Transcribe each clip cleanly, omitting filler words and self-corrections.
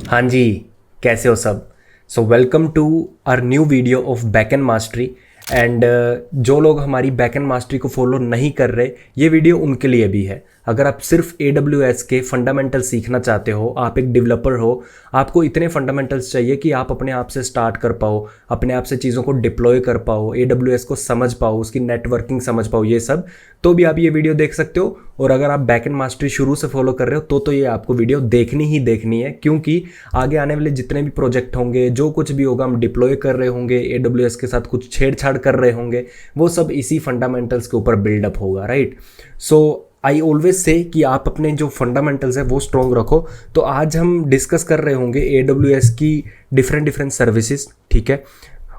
हाँ जी, कैसे हो सब। So welcome to our new video of backend mastery. And जो लोग हमारी बैकएंड मास्टरी को फॉलो नहीं कर रहे, ये वीडियो उनके लिए भी है। अगर आप सिर्फ AWS के फंडामेंटल सीखना चाहते हो, आप एक डेवलपर हो, आपको इतने फंडामेंटल्स चाहिए कि आप अपने आप से स्टार्ट कर पाओ, अपने आप से चीज़ों को डिप्लॉय कर पाओ, AWS को समझ पाओ, उसकी नेटवर्किंग समझ पाओ, ये सब, तो भी आप ये वीडियो देख सकते हो। और अगर आप बैकएंड मास्टरी शुरू से फॉलो कर रहे हो तो ये आपको वीडियो देखनी ही देखनी है, क्योंकि आगे आने वाले जितने भी प्रोजेक्ट होंगे, जो कुछ भी होगा, हम डिप्लॉय कर रहे होंगे, AWS के साथ कुछ छेड़छाड़ कर रहे होंगे, वो सब इसी फंडामेंटल्स के ऊपर बिल्डअप होगा, right. So I always say कि आप अपने जो फंडामेंटल्स है वो स्ट्रॉन्ग रखो। तो आज हम डिस्कस कर रहे होंगे AWS की डिफरेंट सर्विसेज, ठीक है।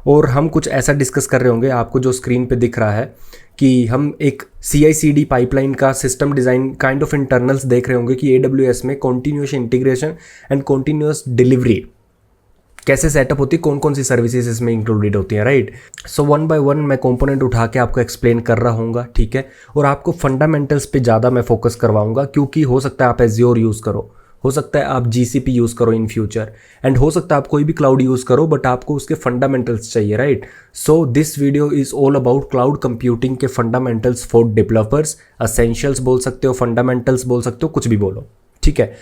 और हम कुछ ऐसा डिस्कस कर रहे होंगे, आपको जो स्क्रीन पे दिख रहा है कि हम एक CI/CD पाइपलाइन का system design kind of internals देख रहे होंगे कि AWS में continuous integration and continuous delivery कैसे सेटअप होती है, कौन कौन सी सर्विसेज इसमें इंक्लूडेड होती हैं, right. So one by one मैं कंपोनेंट उठा के आपको एक्सप्लेन कर रहा हूँगा, ठीक है। और आपको फंडामेंटल्स पे ज़्यादा मैं फोकस करवाऊंगा, क्योंकि हो सकता है आप Azure यूज़ करो, हो सकता है आप GCP यूज़ करो इन फ्यूचर, एंड हो सकता है आप कोई भी क्लाउड यूज़ करो, बट आपको उसके फंडामेंटल्स चाहिए, right. So this video is all about cloud computing के फंडामेंटल्स फॉर डेवलपर्स। असेंशियल्स बोल सकते हो, फंडामेंटल्स बोल सकते हो, कुछ भी बोलो, ठीक है।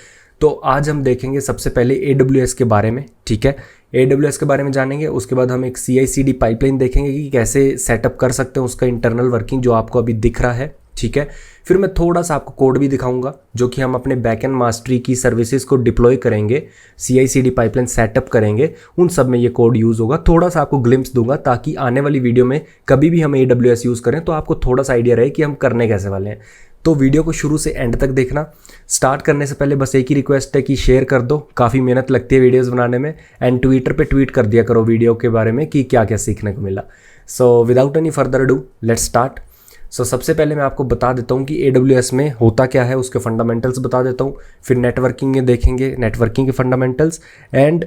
तो आज हम देखेंगे सबसे पहले AWS के बारे में, ठीक है। AWS के बारे में जानेंगे, उसके बाद हम एक CI/CD पाइपलाइन देखेंगे कि कैसे सेटअप कर सकते हैं उसका इंटरनल वर्किंग, जो आपको अभी दिख रहा है, ठीक है। फिर मैं थोड़ा सा आपको कोड भी दिखाऊंगा, जो कि हम अपने बैकएंड मास्टरी की सर्विसेज को डिप्लॉय करेंगे, CI/CD पाइपलाइन सेटअप करेंगे, उन सब में ये कोड यूज़ होगा। थोड़ा सा आपको ग्लिम्स दूंगा, ताकि आने वाली वीडियो में कभी भी हम AWS यूज़ करें तो आपको थोड़ा सा आइडिया रहे कि हम करने कैसे वाले हैं। तो वीडियो को शुरू से एंड तक देखना। स्टार्ट करने से पहले बस एक ही रिक्वेस्ट है कि शेयर कर दो, काफ़ी मेहनत लगती है वीडियोस बनाने में, एंड ट्विटर पे ट्वीट कर दिया करो वीडियो के बारे में कि क्या क्या सीखने को मिला। So without any further do let's start. So सबसे पहले मैं आपको बता देता हूँ कि AWS में होता क्या है, उसके फंडामेंटल्स बता देता हूँ, फिर नेटवर्किंग में देखेंगे नेटवर्किंग के फंडामेंटल्स, एंड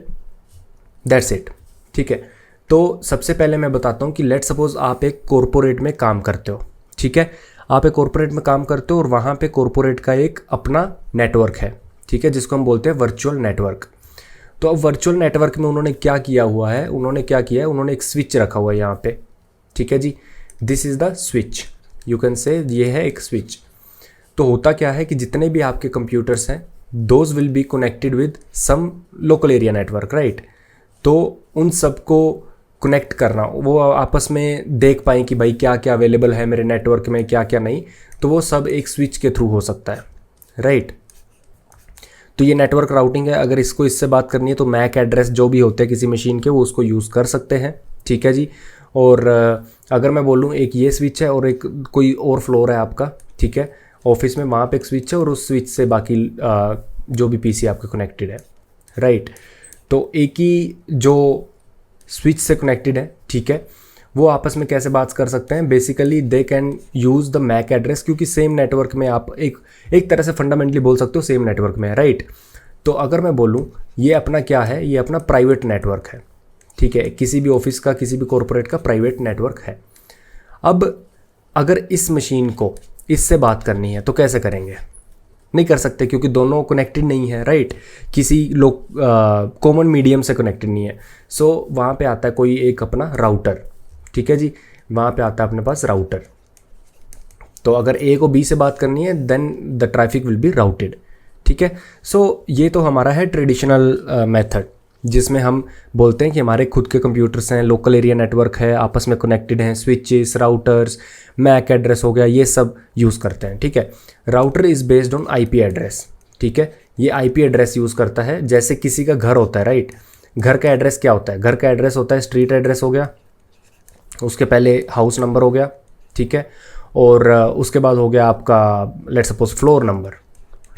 दैट्स इट, ठीक है। तो सबसे पहले मैं बताता हूँ कि लेट सपोज आप एक कॉरपोरेट में काम करते हो, ठीक है। आप एक कॉरपोरेट में काम करते हो और वहाँ पे कॉरपोरेट का एक अपना नेटवर्क है, ठीक है, जिसको हम बोलते हैं वर्चुअल नेटवर्क। तो अब वर्चुअल नेटवर्क में उन्होंने क्या किया हुआ है, उन्होंने एक स्विच रखा हुआ है यहाँ पे, ठीक है जी। This is the switch, you can say ये है एक स्विच। तो होता क्या है कि जितने भी आपके कंप्यूटर्स हैं, those will be connected with some local area network, right. तो उन सबको कनेक्ट करना, वो आपस में देख पाएँ कि भाई क्या क्या अवेलेबल है मेरे नेटवर्क में, क्या क्या नहीं, तो वो सब एक स्विच के थ्रू हो सकता है, राइट। तो ये नेटवर्क राउटिंग है। अगर इसको इससे बात करनी है तो मैक एड्रेस जो भी होते हैं किसी मशीन के, वो उसको यूज़ कर सकते हैं, ठीक है जी। और अगर मैं बोलूँ एक ये स्विच है और एक कोई और फ्लोर है आपका, ठीक है, ऑफिस में, वहाँ पे एक स्विच है और उस स्विच से बाकी जो भी PC आपके कनेक्टेड है, राइट। तो एक ही जो स्विच से कनेक्टेड है, ठीक है, वो आपस में कैसे बात कर सकते हैं, basically they can use the MAC address, क्योंकि सेम नेटवर्क में आप एक तरह से फंडामेंटली बोल सकते हो सेम नेटवर्क में है, राइट। तो अगर मैं बोलूँ ये अपना क्या है, ये अपना प्राइवेट नेटवर्क है, ठीक है, किसी भी ऑफिस का, किसी भी कॉरपोरेट का प्राइवेट नेटवर्क है। अब अगर इस मशीन को इससे बात करनी है तो कैसे करेंगे, नहीं कर सकते, क्योंकि दोनों कनेक्टेड नहीं है, राइट। किसी लोग कॉमन मीडियम से कनेक्टेड नहीं है। सो वहाँ पे आता है कोई एक अपना राउटर, ठीक है जी, वहाँ पे आता है अपने पास राउटर। तो अगर A को B से बात करनी है, then the traffic will be routed, ठीक है। सो ये तो हमारा है ट्रेडिशनल मेथड, जिसमें हम बोलते हैं कि हमारे खुद के कंप्यूटर्स हैं, लोकल एरिया नेटवर्क है, आपस में कनेक्टेड हैं, स्विचेस, राउटर्स, मैक एड्रेस हो गया, ये सब यूज़ करते हैं, ठीक है। Router is based on IP address, ठीक है, ये IP एड्रेस यूज़ करता है। जैसे किसी का घर होता है, राइट, घर का एड्रेस क्या होता है, घर का एड्रेस होता है स्ट्रीट एड्रेस हो गया, उसके पहले हाउस नंबर हो गया, ठीक है, और उसके बाद हो गया आपका let's suppose floor number,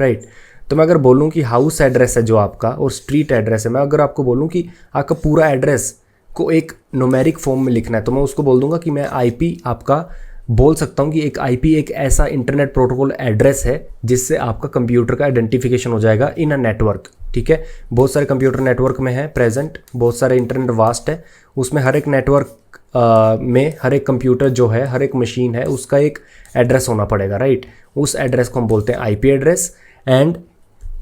right. तो मैं अगर बोलूँ कि हाउस एड्रेस है जो आपका और स्ट्रीट एड्रेस है, मैं अगर आपको बोलूँ कि आपका पूरा एड्रेस को एक न्यूमेरिक फॉर्म में लिखना है, तो मैं उसको बोल दूंगा कि मैं IP आपका बोल सकता हूँ कि एक IP एक ऐसा इंटरनेट प्रोटोकॉल एड्रेस है जिससे आपका कंप्यूटर का आइडेंटिफिकेशन हो जाएगा इन अ नेटवर्क, ठीक है। बहुत सारे कंप्यूटर नेटवर्क में है प्रेजेंट, बहुत सारे इंटरनेट वास्ट है, उसमें हर एक नेटवर्क में हर एक कंप्यूटर जो है, हर एक मशीन है, उसका एक एड्रेस होना पड़ेगा, राइट। उस एड्रेस को हम बोलते हैं IP एड्रेस। एंड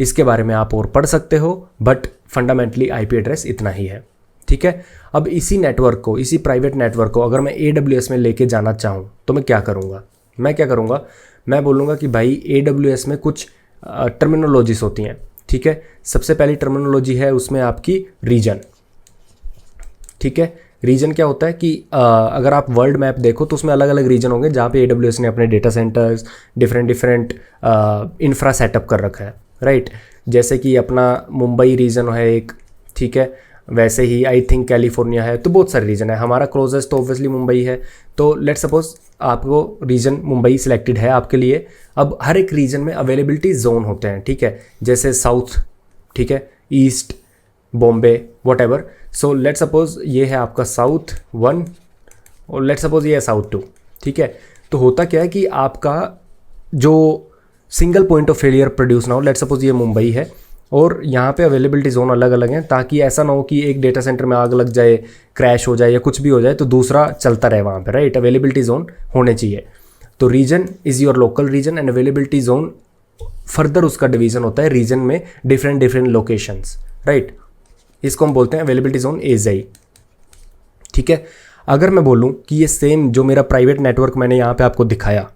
इसके बारे में आप और पढ़ सकते हो, बट फंडामेंटली आईपी एड्रेस इतना ही है, ठीक है। अब इसी नेटवर्क को, इसी प्राइवेट नेटवर्क को अगर मैं AWS में लेके जाना चाहूँ तो मैं क्या करूँगा? मैं बोलूँगा कि भाई AWS में कुछ टर्मिनोलॉजीज होती हैं, ठीक है। सबसे पहली टर्मिनोलॉजी है उसमें आपकी रीजन, ठीक है। रीजन क्या होता है कि अगर आप वर्ल्ड मैप देखो तो उसमें अलग अलग रीजन होंगे जहाँ पे AWS ने अपने data centres different infra setup कर रखा है, राइट। जैसे कि अपना मुंबई रीजन है एक, ठीक है। वैसे ही आई थिंक कैलिफोर्निया है, तो बहुत सारे रीजन है। हमारा क्लोजेस्ट तो ऑब्वियसली मुंबई है, तो लेट सपोज आपको रीजन मुंबई सिलेक्टेड है आपके लिए। अब हर एक रीजन में अवेलेबिलिटी जोन होते हैं, ठीक है। जैसे साउथ, ठीक है, east, Bombay, what ever. So let suppose ये है आपका साउथ 1 और लेट सपोज ये है साउथ 2, ठीक है। तो होता क्या है कि आपका जो single point of failure produce ना हो, लेट सपोज ये मुंबई है और यहाँ पे अवेलेबिलिटी जोन अलग अलग हैं, ताकि ऐसा ना हो कि एक डेटा सेंटर में आग लग जाए, क्रैश हो जाए या कुछ भी हो जाए तो दूसरा चलता रहे वहाँ पे, राइट। अवेलेबिलिटी जोन होने चाहिए। तो region is your local region and availability zone further उसका डिवीजन होता है रीजन में डिफरेंट लोकेशंस, राइट। इसको हम बोलते हैं अवेलेबिलिटी जोन AZI, ठीक है। अगर मैं बोलूँ कि ये सेम जो मेरा प्राइवेट नेटवर्क मैंने यहाँ पे आपको दिखाया,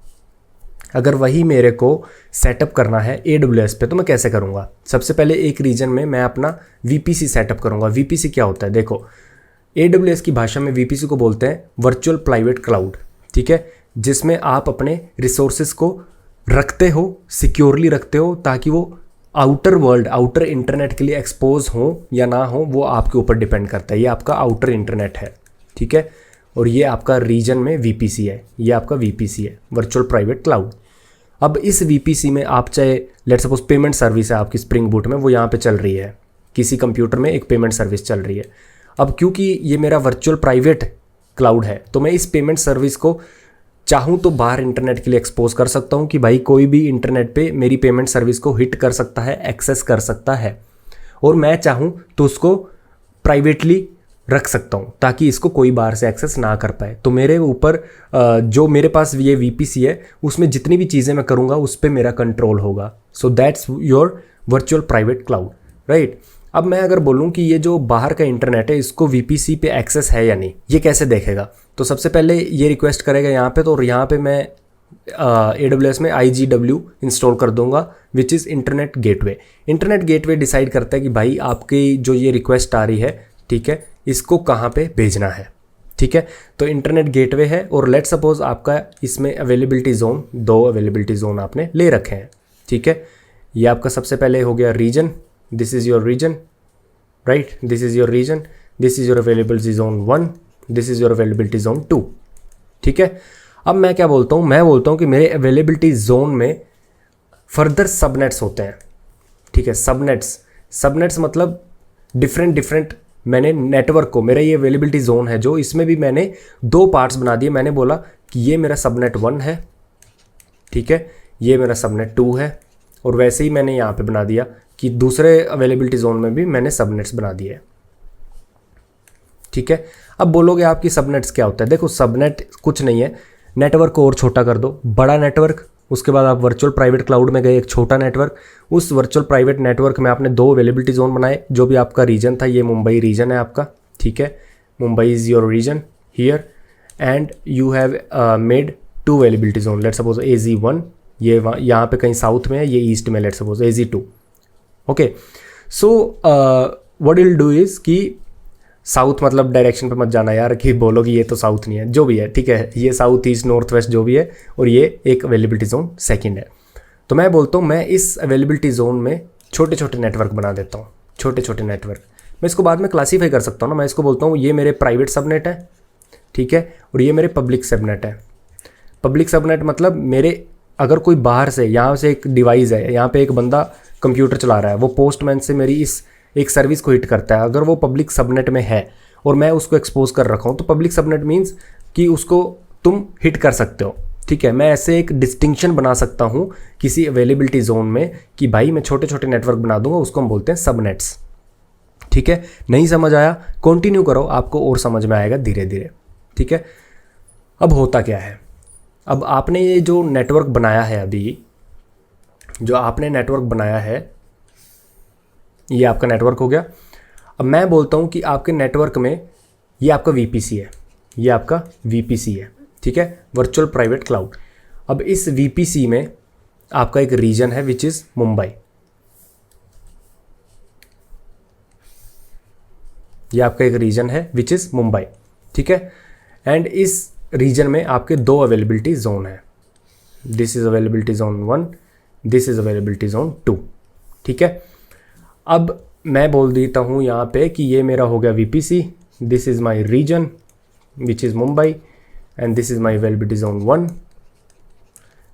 अगर वही मेरे को सेटअप करना है AWS पे तो मैं कैसे करूँगा? सबसे पहले एक रीजन में मैं अपना VPC सेटअप करूँगा। VPC क्या होता है? देखो, AWS की भाषा में VPC को बोलते हैं वर्चुअल प्राइवेट क्लाउड, ठीक है, जिसमें आप अपने रिसोर्सेज को रखते हो, सिक्योरली रखते हो, ताकि वो आउटर वर्ल्ड, आउटर इंटरनेट के लिए एक्सपोज हो या ना हो वो आपके ऊपर डिपेंड करता है। ये आपका आउटर इंटरनेट है, ठीक है। और ये आपका रीजन में VPC है, ये आपका VPC है, वर्चुअल प्राइवेट क्लाउड। अब इस VPC में आप चाहे लेट सपोज पेमेंट सर्विस है आपकी स्प्रिंग बूट में, वो यहाँ पे चल रही है, किसी कंप्यूटर में एक पेमेंट सर्विस चल रही है। अब क्योंकि ये मेरा वर्चुअल प्राइवेट क्लाउड है तो मैं इस पेमेंट सर्विस को चाहूँ तो बाहर इंटरनेट के लिए एक्सपोज कर सकता हूँ कि भाई कोई भी इंटरनेट पे मेरी पेमेंट सर्विस को हिट कर सकता है, एक्सेस कर सकता है। और मैं चाहूँ तो उसको प्राइवेटली रख सकता हूँ ताकि इसको कोई बाहर से एक्सेस ना कर पाए। तो मेरे ऊपर जो मेरे पास ये VPC है उसमें जितनी भी चीज़ें मैं करूँगा उस पर मेरा कंट्रोल होगा। So that's your virtual private cloud, right. अब मैं अगर बोलूँ कि ये जो बाहर का इंटरनेट है इसको VPC पे एक्सेस है या नहीं, ये कैसे देखेगा? तो सबसे पहले ये रिक्वेस्ट करेगा यहाँ पे, तो यहाँ पे मैं AWS में IGW इंस्टॉल कर दूंगा which is internet gateway. Internet gateway decide करता है कि भाई आपकी जो ये रिक्वेस्ट आ रही है, ठीक है, इसको कहाँ पे भेजना है, ठीक है। तो इंटरनेट गेटवे है और लेट सपोज आपका इसमें अवेलेबिलिटी जोन, 2 अवेलेबिलिटी जोन आपने ले रखे हैं, ठीक है। ये आपका सबसे पहले हो गया region, this is your region, right, this is your region, this is your availability zone 1, this is your availability zone 2, ठीक है। अब मैं क्या बोलता हूँ? मैं बोलता हूँ कि मेरे अवेलेबिलिटी जोन में फर्दर सबनेट्स होते हैं, ठीक है। सबनेट्स मतलब डिफरेंट मैंने नेटवर्क को, मेरा ये अवेलेबिलिटी जोन है जो, इसमें भी मैंने 2 पार्ट्स बना दिए। मैंने बोला कि ये मेरा सबनेट 1 है, ठीक है, ये मेरा सबनेट 2 है, और वैसे ही मैंने यहाँ पे बना दिया कि दूसरे अवेलेबिलिटी जोन में भी मैंने सबनेट्स बना दिए, ठीक है। अब बोलोगे आपकी सबनेट्स क्या होता है? देखो, सबनेट कुछ नहीं है, नेटवर्क को और छोटा कर दो, बड़ा नेटवर्क, उसके बाद आप वर्चुअल प्राइवेट क्लाउड में गए, एक छोटा नेटवर्क, उस वर्चुअल प्राइवेट नेटवर्क में आपने 2 अवेलेबिलिटी जोन बनाए। जो भी आपका रीजन था, ये मुंबई रीजन है आपका, ठीक है, Mumbai is your region here, and you have made 2 availability zone, let suppose AZ1, ये यहाँ पे कहीं साउथ में है, ये ईस्ट में, let suppose AZ2, okay. So what will do is कि साउथ मतलब डायरेक्शन पे मत जाना यार कि बोलोगे ये तो साउथ नहीं है, जो भी है, ठीक है, ये साउथ ईस्ट नॉर्थ वेस्ट जो भी है, और ये एक अवेलेबिलिटी जोन सेकंड है। तो मैं बोलता हूँ मैं इस अवेलेबिलिटी जोन में छोटे छोटे नेटवर्क बना देता हूँ, छोटे छोटे नेटवर्क। मैं इसको बाद में क्लासीफाई कर सकता हूँ ना, मैं इसको बोलता हूँ ये मेरे प्राइवेट सबनेट है, ठीक है, और ये मेरे पब्लिक सबनेट है। पब्लिक सबनेट मतलब मेरे अगर कोई बाहर से, यहाँ से एक डिवाइस है, यहाँ पे एक बंदा कंप्यूटर चला रहा है, वो पोस्टमैन से मेरी इस एक सर्विस को हिट करता है, अगर वो पब्लिक सबनेट में है और मैं उसको एक्सपोज कर रखा हूँ, तो पब्लिक सबनेट मीन्स कि उसको तुम हिट कर सकते हो, ठीक है। मैं ऐसे एक डिस्टिंक्शन बना सकता हूँ किसी अवेलेबिलिटी जोन में कि भाई मैं छोटे छोटे नेटवर्क बना दूंगा, उसको हम बोलते हैं सबनेट्स, ठीक है। नहीं समझ आया? कंटिन्यू करो, आपको और समझ में आएगा धीरे धीरे, ठीक है। अब होता क्या है, अब आपने ये जो नेटवर्क बनाया है, अभी जो आपने नेटवर्क बनाया है, ये आपका नेटवर्क हो गया। अब मैं बोलता हूँ कि आपके नेटवर्क में ये आपका VPC है, ये आपका VPC है, ठीक है, वर्चुअल प्राइवेट क्लाउड। अब इस VPC में आपका एक रीजन है विच इज़ मुंबई। ये आपका एक रीजन है विच इज़ मुंबई, ठीक है। एंड इस रीजन में आपके 2 अवेलेबिलिटी जोन है। This is availability zone 1, this is availability zone 2, ठीक है। अब मैं बोल देता हूँ यहाँ पे कि ये मेरा हो गया VPC, this is my region which is Mumbai, and this is my availability zone 1,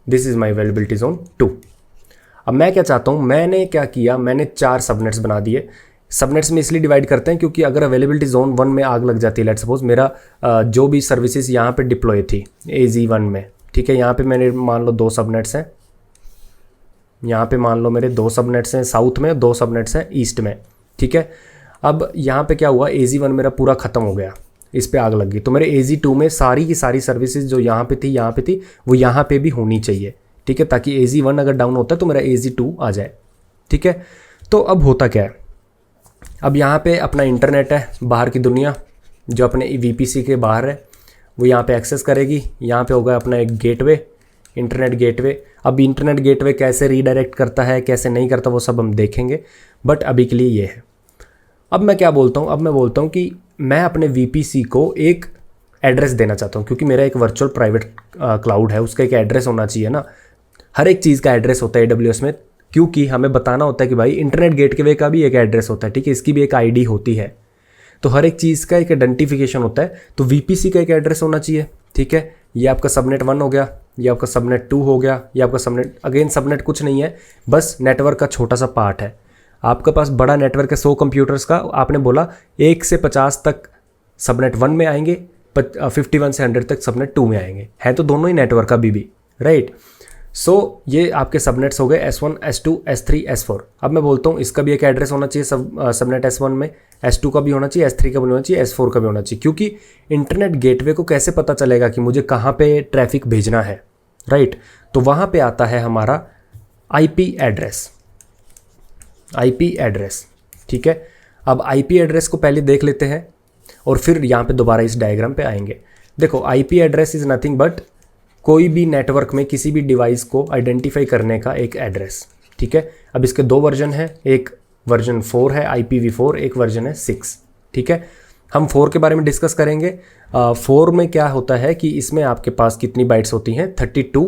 this is my availability zone 2। अब मैं क्या चाहता हूँ, मैंने क्या किया, मैंने 4 सबनेट्स बना दिए। सबनेट्स में इसलिए डिवाइड करते हैं क्योंकि अगर अवेलेबिलिटी जोन 1 में आग लग जाती है, लेट्स सपोज मेरा जो भी सर्विसेज यहाँ पे डिप्लॉय थी AZ1 में, ठीक है, यहाँ पे मैंने मान लो 2 सबनेट्स हैं, यहाँ पे मान लो मेरे 2 सबनेट्स हैं साउथ में, 2 सबनेट्स हैं ईस्ट में, ठीक है। अब यहाँ पे क्या हुआ, AZ1 मेरा पूरा ख़त्म हो गया, इस पे आग लग गई, तो मेरे AZ2 में सारी की सारी सर्विसेज जो यहाँ पे थी वो यहाँ पे भी होनी चाहिए, ठीक है, ताकि AZ1 अगर डाउन होता है तो मेरा AZ2 आ जाए, ठीक है। तो अब होता क्या है, अब यहाँ पे अपना इंटरनेट है, बाहर की दुनिया जो अपने VPC के बाहर है वो यहाँ पे एक्सेस करेगी। यहाँ पे होगा अपना एक गेटवे, इंटरनेट गेटवे। अब इंटरनेट गेटवे कैसे रीडायरेक्ट करता है, कैसे नहीं करता, वो सब हम देखेंगे, बट अभी के लिए ये है। अब मैं क्या बोलता हूँ, अब मैं बोलता हूँ कि मैं अपने VPC को एक एड्रेस देना चाहता हूँ, क्योंकि मेरा एक वर्चुअल प्राइवेट क्लाउड है, उसका एक एड्रेस होना चाहिए ना। हर एक चीज़ का एड्रेस होता है AWS में, क्योंकि हमें बताना होता है कि भाई इंटरनेट गेटवे का भी एक एड्रेस होता है, ठीक है, इसकी भी एक ID होती है, तो हर एक चीज़ का एक आइडेंटिफिकेशन होता है। तो VPC का एक एड्रेस होना चाहिए, ठीक है। ये आपका सबनेट 1 हो गया, ये आपका सबनेट 2 हो गया, ये आपका सबनेट, अगेन सबनेट कुछ नहीं है, बस नेटवर्क का छोटा सा पार्ट है। आपके पास बड़ा नेटवर्क है 100 कंप्यूटर्स का, आपने बोला 1 से 50 तक सबनेट 1 में आएंगे, 51 से 100 तक सबनेट 2 में आएंगे, है तो दोनों ही नेटवर्क अभी भी, राइट। सो ये आपके सबनेट्स हो गए S1, S2, S3, S4। अब मैं बोलता हूँ इसका भी एक एड्रेस होना चाहिए, सबनेट S1 में, S2 का भी होना चाहिए, S3 का भी होना चाहिए, S4 का भी होना चाहिए, क्योंकि इंटरनेट गेटवे को कैसे पता चलेगा कि मुझे कहाँ पे ट्रैफिक भेजना है, राइट। तो वहाँ पे आता है हमारा IP एड्रेस, IP एड्रेस, ठीक है। अब IP एड्रेस को पहले देख लेते हैं और फिर यहाँ पे दोबारा इस डायग्राम पे आएंगे। देखो IP address is nothing but कोई भी नेटवर्क में किसी भी डिवाइस को आइडेंटिफाई करने का एक एड्रेस, ठीक है। अब इसके 2 वर्जन है, एक वर्जन 4 है IPv4, एक वर्जन है 6, ठीक है। हम 4 के बारे में डिस्कस करेंगे। 4 में क्या होता है कि इसमें आपके पास कितनी बाइट्स होती हैं, 32।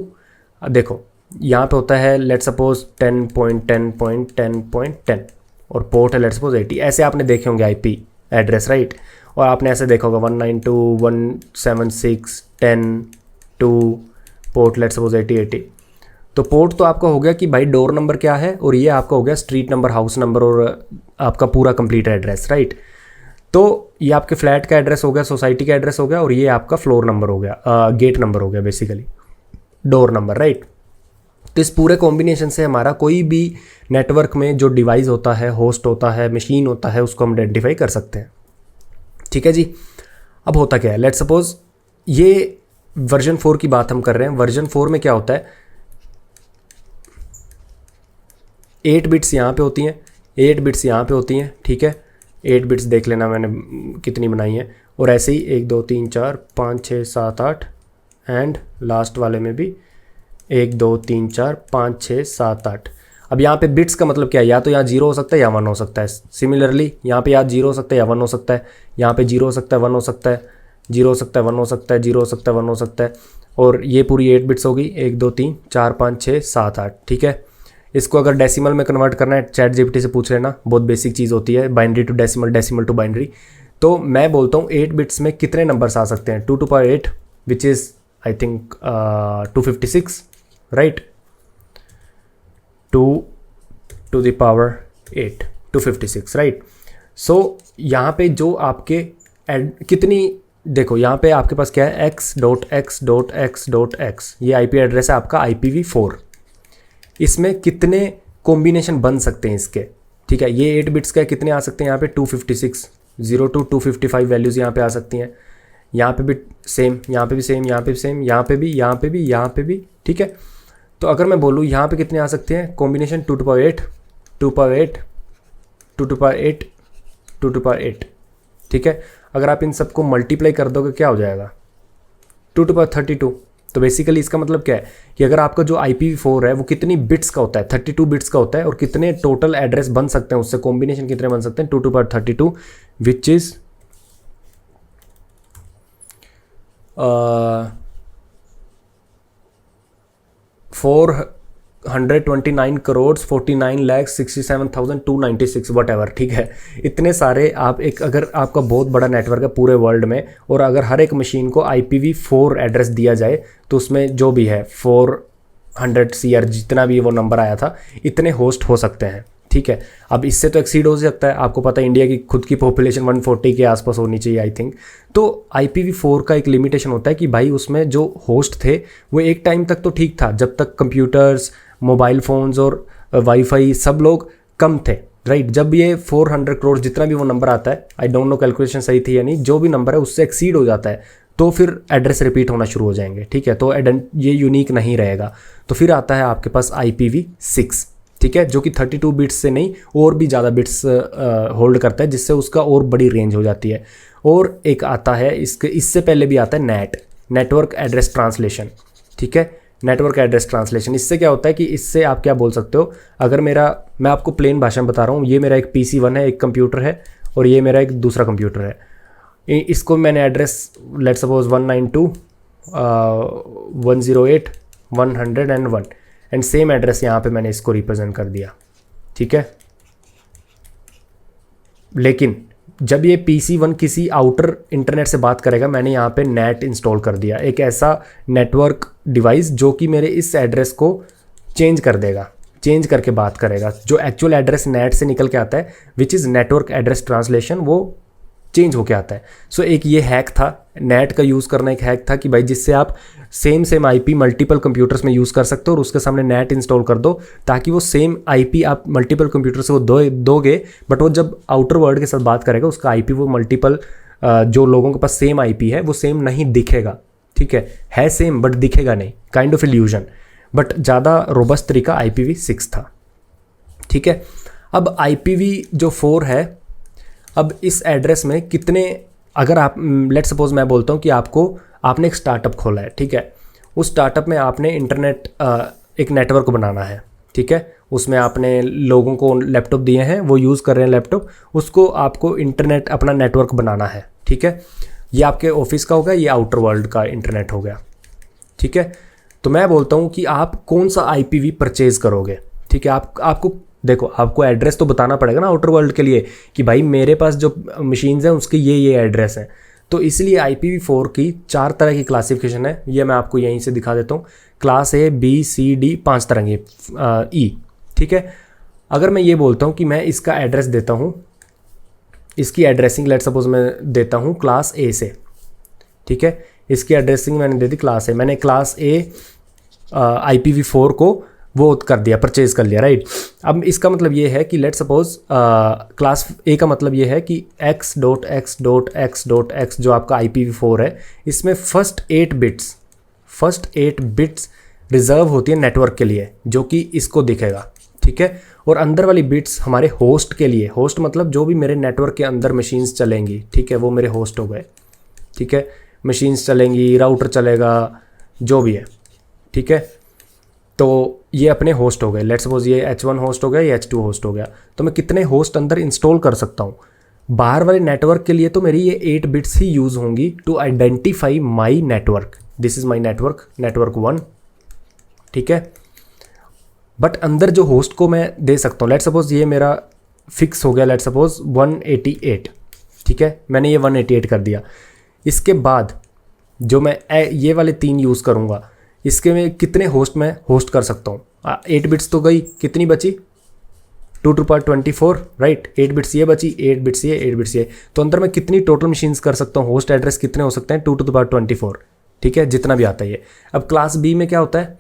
देखो यहाँ पे होता है लेट सपोज 10.10.10.10 और पोर्ट है लेट सपोज 80। ऐसे आपने देखे होंगे IP एड्रेस, राइट। और आपने ऐसे देखा होगा 192.176.10.2 पोर्ट लेट सपोज 80। तो पोर्ट तो आपका हो गया कि भाई डोर नंबर क्या है, और ये आपका हो गया स्ट्रीट नंबर, हाउस नंबर और आपका पूरा कंप्लीट एड्रेस, राइट। तो ये आपके फ्लैट का एड्रेस हो गया, सोसाइटी का एड्रेस हो गया, और ये आपका फ्लोर नंबर हो गया, गेट नंबर हो गया, बेसिकली डोर नंबर, राइट। तो इस पूरे कॉम्बिनेशन से हमारा कोई भी नेटवर्क में जो डिवाइस होता है, होस्ट होता है, मशीन होता है, उसको हम आइडेंटिफाई कर सकते हैं, ठीक है जी। अब होता क्या है, लेट्स सपोज ये वर्जन 4 की बात हम कर रहे हैं। वर्जन 4 में क्या होता है, 8 बिट्स यहाँ पे होती हैं, 8 बिट्स यहाँ पे होती हैं, ठीक है। 8 बिट्स देख लेना मैंने कितनी बनाई है, और ऐसे ही 1 2 3 4 5 6 7 8 एंड लास्ट वाले में भी 1 2 3 4 5 6 7 8। अब यहाँ पे बिट्स का मतलब क्या है, या तो यहाँ 0 हो सकता है या 1 हो सकता है। सिमिलरली यहाँ पे या 0 हो सकता है या 1 हो सकता है, यहाँ पे 0 हो सकता है 1 हो सकता है, 0 हो सकता है 1 हो सकता है, 0 हो सकता है 1 हो सकता है। और ये पूरी 8 बिट्स होगी, 1 2 3 4 5 6 7 8, ठीक है। इसको अगर डेसिमल में कन्वर्ट करना है ChatGPT से पूछ लेना, बहुत बेसिक चीज़ होती है, binary to decimal, decimal to binary. तो मैं बोलता हूँ 8 बिट्स में कितने नंबर्स आ सकते हैं, 2 to power 8 which is I think 256, right. 2 to the power 8 256, right. So यहाँ पे जो आपके कितनी, देखो यहाँ पे आपके पास क्या है, x.x.x.x, ये IP एड्रेस है आपका IPv4। इसमें कितने कॉम्बिनेशन बन सकते हैं इसके, ठीक है। ये 8 बिट्स का कितने आ सकते हैं यहाँ पे, 256, 0 to 255 वैल्यूज़ यहाँ पे आ सकती हैं। यहाँ पे भी सेम, यहाँ पे भी सेम, यहाँ पे भी सेम, यहाँ पे भी, यहाँ पे भी, यहाँ पे भी, ठीक है। तो अगर मैं बोलूँ यहाँ पे कितने आ सकते हैं combination, 2 to power 8, 2 power 8, 2 to the power 8, 2 to the power 8, ठीक है। अगर आप इन सबको मल्टीप्लाई कर दोगे क्या हो जाएगा, 2 to the power 32। तो बेसिकली इसका मतलब क्या है कि अगर आपका जो IPv4 है वो कितनी बिट्स का होता है, 32 बिट्स का होता है, और कितने टोटल एड्रेस बन सकते हैं उससे, कॉम्बिनेशन कितने बन सकते हैं, 2 to the power 32, which is 429,49,67,296 what ever, ठीक है। इतने सारे आप एक, अगर आपका बहुत बड़ा नेटवर्क है पूरे वर्ल्ड में, और अगर हर एक मशीन को IPv4 एड्रेस दिया जाए तो उसमें जो भी है 400 CR जितना भी वो नंबर आया था, इतने होस्ट हो सकते हैं, ठीक है। अब इससे तो एक्सीड हो सकता है, आपको पता है इंडिया की खुद की पॉपुलेशन 140 के आसपास होनी चाहिए आई थिंक। तो IPv4 का एक लिमिटेशन होता है कि भाई उसमें जो होस्ट थे वो एक टाइम तक तो ठीक था, जब तक कंप्यूटर्स, मोबाइल फ़ोन्स और वाईफाई सब लोग कम थे, राइट। जब ये 400 करोड़ जितना भी वो नंबर आता है, आई डोंट नो कैलकुलेशन सही थी या नहीं, जो भी नंबर है उससे एक्सीड हो जाता है तो फिर एड्रेस रिपीट होना शुरू हो जाएंगे, ठीक है। तो ये यूनिक नहीं रहेगा। तो फिर आता है आपके पास IPv6, ठीक है, जो कि 32 बिट्स से नहीं और भी ज़्यादा बिट्स होल्ड करता है, जिससे उसका और बड़ी रेंज हो जाती है। और एक आता है इससे पहले भी आता है नेटवर्क एड्रेस ट्रांसलेशन, ठीक है। नेटवर्क एड्रेस ट्रांसलेशन, इससे क्या होता है कि इससे आप क्या बोल सकते हो, अगर मैं आपको प्लेन भाषा में बता रहा हूँ, ये मेरा एक PC1 है, एक कंप्यूटर है, और ये मेरा एक दूसरा कंप्यूटर है। इसको मैंने address let's suppose 192.168.101 and same address यहाँ पे मैंने इसको रिप्रेजेंट कर दिया, ठीक है। लेकिन जब ये PC1 किसी आउटर इंटरनेट से बात करेगा, मैंने यहाँ पे नेट इंस्टॉल कर दिया, एक ऐसा नेटवर्क डिवाइस जो कि मेरे इस एड्रेस को चेंज कर देगा, चेंज करके बात करेगा। जो एक्चुअल एड्रेस नेट से निकल के आता है, which is network address translation, वो चेंज होके आता है। सो एक ये हैक था, नेट का यूज़ करना एक हैक था कि भाई जिससे आप सेम IP मल्टीपल कंप्यूटर्स में यूज़ कर सकते हो, और उसके सामने नेट इंस्टॉल कर दो, ताकि वो सेम IP आप मल्टीपल कंप्यूटर से वो दोगे, बट वो जब आउटर वर्ल्ड के साथ बात करेगा उसका IP वो मल्टीपल जो लोगों के पास सेम IP है वो सेम नहीं दिखेगा, ठीक है सेम बट दिखेगा नहीं, काइंड ऑफ इल्यूजन। बट ज़्यादा रोबस्ट तरीका IPv6 था, ठीक है। अब IPv4 है, अब इस एड्रेस में कितने, अगर आप लेट्स सपोज मैं बोलता हूँ कि आपने एक स्टार्टअप खोला है, ठीक है। उस स्टार्टअप में आपने इंटरनेट एक नेटवर्क बनाना है, ठीक है। उसमें आपने लोगों को लैपटॉप दिए हैं, वो यूज़ कर रहे हैं लैपटॉप, उसको आपको इंटरनेट अपना नेटवर्क बनाना है, ठीक है। ये आपके ऑफिस का हो गया, ये आउटर वर्ल्ड का इंटरनेट हो गया, ठीक है। तो मैं बोलता हूँ कि आप कौन सा IPv परचेज़ करोगे, ठीक है। आपको देखो, आपको एड्रेस तो बताना पड़ेगा ना आउटर वर्ल्ड के लिए कि भाई मेरे पास जो मशीन्स हैं उसके ये एड्रेस हैं। तो इसलिए IPv4 की 4 तरह की क्लासिफिकेशन है, ये मैं आपको यहीं से दिखा देता हूँ। Class A, B, C, D, 5 तरह की E, ठीक है। अगर मैं ये बोलता हूँ कि मैं इसका एड्रेस देता हूँ, इसकी एड्रेसिंग लेट्स सपोज मैं देता हूँ क्लास A से, ठीक है। इसकी एड्रेसिंग मैंने दे दी क्लास A, मैंने क्लास A IPv4 को वो कर दिया, परचेज़ कर लिया, राइट। अब इसका मतलब ये है कि लेट्स सपोज क्लास A का मतलब ये है कि x.x.x.x जो आपका IPv4 है, इसमें फर्स्ट 8 बिट्स रिजर्व होती है नेटवर्क के लिए, जो कि इसको दिखेगा, ठीक है। और अंदर वाली बिट्स हमारे होस्ट के लिए, होस्ट मतलब जो भी मेरे नेटवर्क के अंदर मशीन्स चलेंगी, ठीक है, वो मेरे होस्ट हो गए, ठीक है। मशीन्स चलेंगी, राउटर चलेगा, जो भी है, ठीक है। तो ये अपने होस्ट हो गए, लेट्स सपोज ये H1 होस्ट हो गया, ये H2 होस्ट हो गया। तो मैं कितने होस्ट अंदर इंस्टॉल कर सकता हूँ? बाहर वाले नेटवर्क के लिए तो मेरी ये 8 बिट्स ही यूज़ होंगी to identify my network, this is my network 1, ठीक है। बट अंदर जो होस्ट को मैं दे सकता हूँ, लेट्स सपोज ये मेरा फिक्स हो गया, लेट्स सपोज 188, ठीक है, मैंने ये 188 कर दिया। इसके बाद जो मैं ये वाले 3 यूज़ करूँगा, इसके में कितने होस्ट मैं होस्ट कर सकता हूँ? 8 बिट्स तो गई, कितनी बची? 2 to the power 24, right. 8 bits ये बची, 8 बिट्स ये, 8 बिट्स ये। तो अंदर मैं कितनी टोटल मशीन्स कर सकता हूँ? होस्ट एड्रेस कितने हो सकते हैं? 2 to the power 24, ठीक है, जितना भी आता है ये। अब क्लास B में क्या होता है?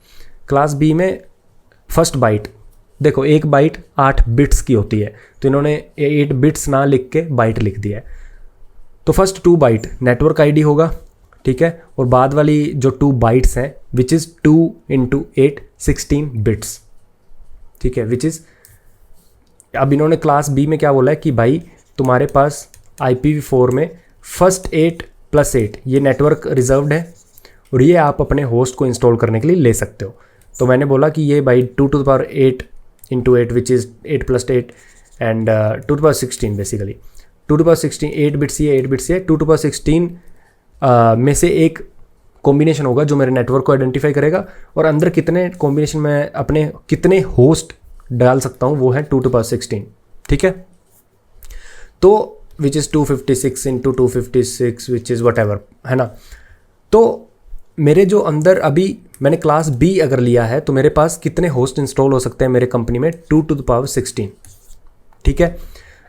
क्लास B में फर्स्ट बाइट, देखो एक बाइट 8 बिट्स की होती है, तो इन्होंने 8 बिट्स ना लिख के बाइट लिख दिया है। तो फर्स्ट 2 बाइट नेटवर्क ID होगा, ठीक है, और बाद वाली जो 2 बाइट्स हैं विच इज़ 2 × 8 16 बिट्स, ठीक है, विच इज़ अब इन्होंने क्लास बी में क्या बोला है कि भाई तुम्हारे पास IPv4 में फर्स्ट 8+8 ये नेटवर्क रिजर्व्ड है और ये आप अपने होस्ट को इंस्टॉल करने के लिए ले सकते हो। तो मैंने बोला कि ये भाई 2⁸ into 8 which is 8+8 and 2⁻16 basically 2⁻16 8 bits ये 8 बिट्स ये 2⁻16 में से एक कॉम्बिनेशन होगा जो मेरे नेटवर्क को आइडेंटिफाई करेगा और अंदर कितने कॉम्बिनेशन में अपने कितने होस्ट डाल सकता हूँ वो है 2⁻16, ठीक है। तो which is 256 into 256 which is what ever, है ना। तो मेरे जो अंदर अभी मैंने क्लास बी अगर लिया है तो मेरे पास कितने होस्ट इंस्टॉल हो सकते हैं मेरे कंपनी में 2⁻16, ठीक है।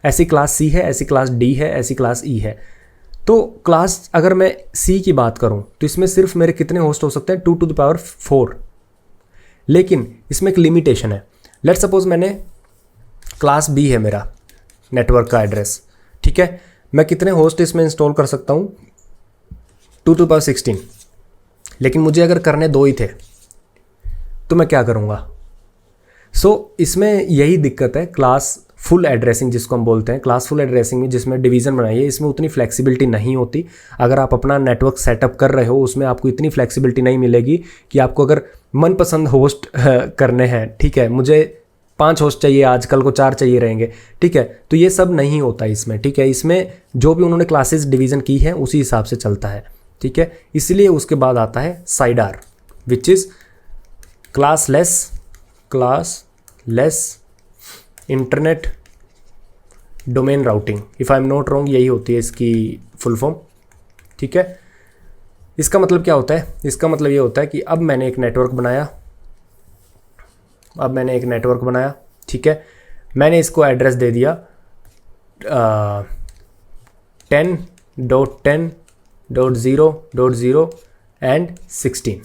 ऐसी क्लास सी है, ऐसी क्लास डी है, ऐसी क्लास ई है। तो क्लास अगर मैं सी की बात करूं तो इसमें सिर्फ मेरे कितने होस्ट हो सकते हैं 2⁻4, लेकिन इसमें एक लिमिटेशन है। लेट्स सपोज मैंने क्लास बी है मेरा नेटवर्क का एड्रेस, ठीक है। मैं कितने होस्ट इसमें इंस्टॉल कर सकता हूं 2⁻16, लेकिन मुझे अगर करने 2 ही थे तो मैं क्या करूंगा। इसमें यही दिक्कत है क्लास फुल एड्रेसिंग जिसको हम बोलते हैं। क्लास फुल एड्रेसिंग में जिसमें डिवीज़न बनाई है इसमें उतनी फ्लेक्सिबिलिटी नहीं होती। अगर आप अपना नेटवर्क सेटअप कर रहे हो उसमें आपको इतनी फ्लेक्सिबिलिटी नहीं मिलेगी कि आपको अगर मनपसंद होस्ट करने हैं, ठीक है, मुझे 5 होस्ट चाहिए आजकल को 4 चाहिए रहेंगे, ठीक है, तो ये सब नहीं होता इसमें, ठीक है। इसमें जो भी उन्होंने क्लासेस डिवीज़न की है उसी हिसाब से चलता है, ठीक है। इसलिए उसके बाद आता है cider which is classless internet domain routing, if I am not wrong यही होती है इसकी फुल फॉर्म, ठीक है। इसका मतलब क्या होता है, इसका मतलब ये होता है कि अब मैंने एक नेटवर्क बनाया, ठीक है। मैंने इसको एड्रेस दे दिया 10.10.0.0 एंड 16,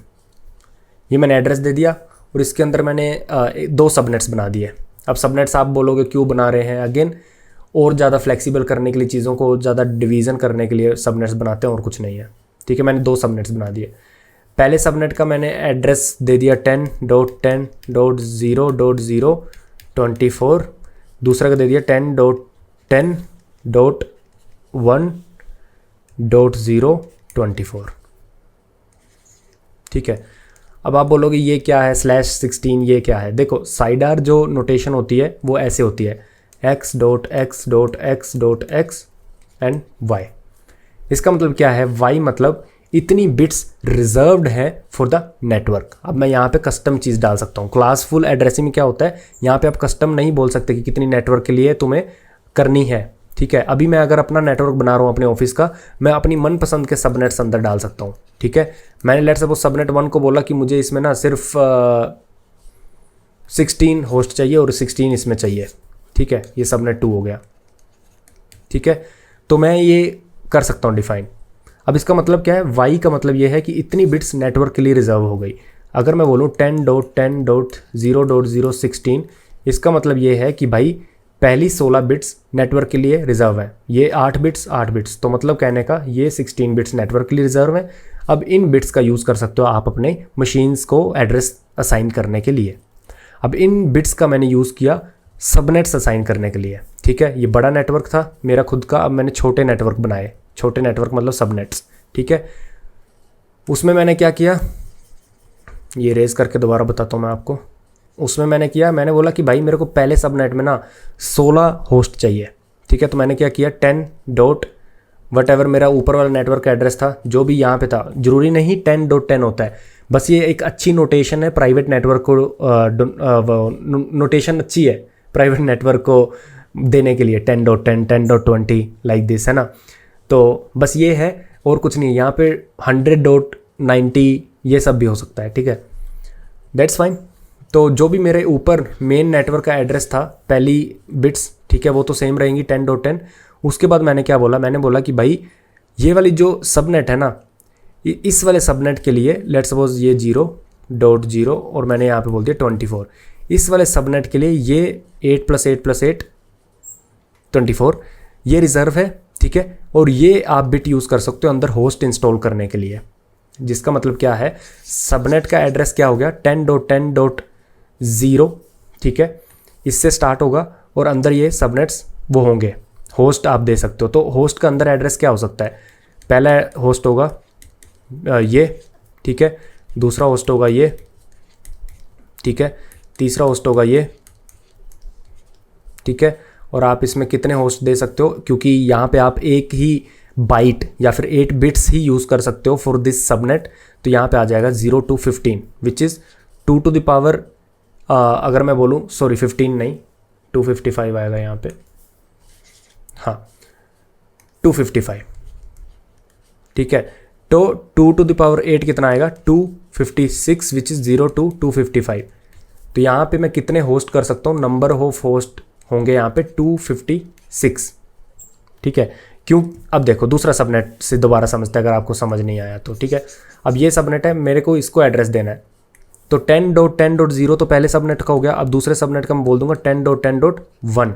ये मैंने एड्रेस दे दिया और इसके अंदर मैंने 2 सबनेट्स बना दिए। अब सबनेट्स आप बोलोगे क्यों बना रहे हैं, अगेन और ज़्यादा फ्लेक्सिबल करने के लिए, चीज़ों को ज़्यादा डिवीज़न करने के लिए सबनेट्स बनाते हैं और कुछ नहीं है, ठीक है। मैंने 2 सबनेट्स बना दिए। पहले सबनेट का मैंने एड्रेस दे दिया 10.10.0.024, दूसरा का दे दिया 10.10.1.024, ठीक है। अब आप बोलोगे ये क्या है /16 ये क्या है। देखो साइडार जो नोटेशन होती है वो ऐसे होती है x.x.x.x एंड y। इसका मतलब क्या है, y मतलब इतनी बिट्स रिजर्व्ड है फॉर द नेटवर्क। अब मैं यहाँ पे कस्टम चीज़ डाल सकता हूँ। क्लास फुल एड्रेसिंग में क्या होता है, यहाँ पे आप कस्टम नहीं बोल सकते कि कितनी नेटवर्क के लिए तुम्हें करनी है, ठीक है। अभी मैं अगर अपना नेटवर्क बना रहा हूँ अपने ऑफिस का, मैं अपनी मनपसंद के सबनेट्स अंदर डाल सकता हूँ, ठीक है। मैंने लेट्स सपोज सबनेट 1 को बोला कि मुझे इसमें ना सिर्फ 16 होस्ट चाहिए और 16 इसमें चाहिए, ठीक है। ये सबनेट 2 हो गया, ठीक है। तो मैं ये कर सकता हूँ डिफाइन। अब इसका मतलब क्या है, वाई का मतलब ये है कि इतनी बिट्स नेटवर्क के लिए रिजर्व हो गई। अगर मैं बोलूँ 10.10.0.016, इसका मतलब ये है कि भाई पहली 16 बिट्स नेटवर्क के लिए रिजर्व है, ये 8 बिट्स, तो मतलब कहने का ये 16 बिट्स नेटवर्क के लिए रिजर्व है। अब इन बिट्स का यूज़ कर सकते हो आप अपने मशीन्स को एड्रेस असाइन करने के लिए। अब इन बिट्स का मैंने यूज़ किया सबनेट्स असाइन करने के लिए, ठीक है। ये बड़ा नेटवर्क था मेरा खुद का, अब मैंने छोटे नेटवर्क बनाए, छोटे नेटवर्क मतलब सबनेट्स, ठीक है। उसमें मैंने क्या किया, ये रेज करके दोबारा बताता हूँ मैं आपको। उसमें मैंने बोला कि भाई मेरे को पहले सबनेट में ना 16 होस्ट चाहिए, ठीक है। तो मैंने क्या किया 10.whatever मेरा ऊपर वाला नेटवर्क का एड्रेस था जो भी यहाँ पे था, जरूरी नहीं 10.10 होता है, बस ये एक अच्छी नोटेशन है प्राइवेट नेटवर्क को, नोटेशन अच्छी है प्राइवेट नेटवर्क को देने के लिए 10.10 10.20 लाइक दिस, है ना। तो बस ये है और कुछ नहीं। यहाँ पे 100.90 ये सब भी हो सकता है, ठीक है, दैट्स फाइन। तो जो भी मेरे ऊपर मेन नेटवर्क का एड्रेस था पहली बिट्स, ठीक है, वो तो सेम रहेंगी 10.10। उसके बाद मैंने क्या बोला, मैंने बोला कि भाई ये वाली जो सबनेट है ना, इस वाले सबनेट के लिए लेट्स सपोज ये 0.0 और मैंने यहाँ पे बोल दिया 24, इस वाले सबनेट के लिए ये 8 + 8 + 8 24 ये रिजर्व है, ठीक है। और ये आप बिट यूज़ कर सकते हो अंदर होस्ट इंस्टॉल करने के लिए, जिसका मतलब क्या है, सबनेट का एड्रेस क्या हो गया 10.10.0, ठीक है, इससे स्टार्ट होगा और अंदर ये सबनेट्स वो होंगे, होस्ट आप दे सकते हो। तो होस्ट का अंदर एड्रेस क्या हो सकता है, पहला होस्ट होगा ये, ठीक है, दूसरा होस्ट होगा ये, ठीक है, तीसरा होस्ट होगा ये, ठीक है। और आप इसमें कितने होस्ट दे सकते हो, क्योंकि यहाँ पे आप एक ही बाइट या फिर 8 बिट्स ही यूज़ कर सकते हो फॉर दिस सबनेट। तो यहाँ पे आ जाएगा 0 to 15 which is 2 to the power, अगर मैं बोलूँ, सॉरी 15 नहीं, 255 आएगा यहाँ पे, हाँ 255, ठीक है। तो 2 to the पावर 8 कितना आएगा, 256 विच इज़ 0 to 255। तो यहाँ पे मैं कितने होस्ट कर सकता हूँ, नंबर ऑफ होस्ट होंगे यहाँ पे 256, ठीक है। क्यों, अब देखो दूसरा सबनेट से दोबारा समझते हैं अगर आपको समझ नहीं आया तो, ठीक है। अब ये सबनेट है, मेरे को इसको एड्रेस देना है, तो 10.10.0 तो पहले सबनेट का हो गया। अब दूसरे सबनेट का मैं बोल दूंगा 10.10.1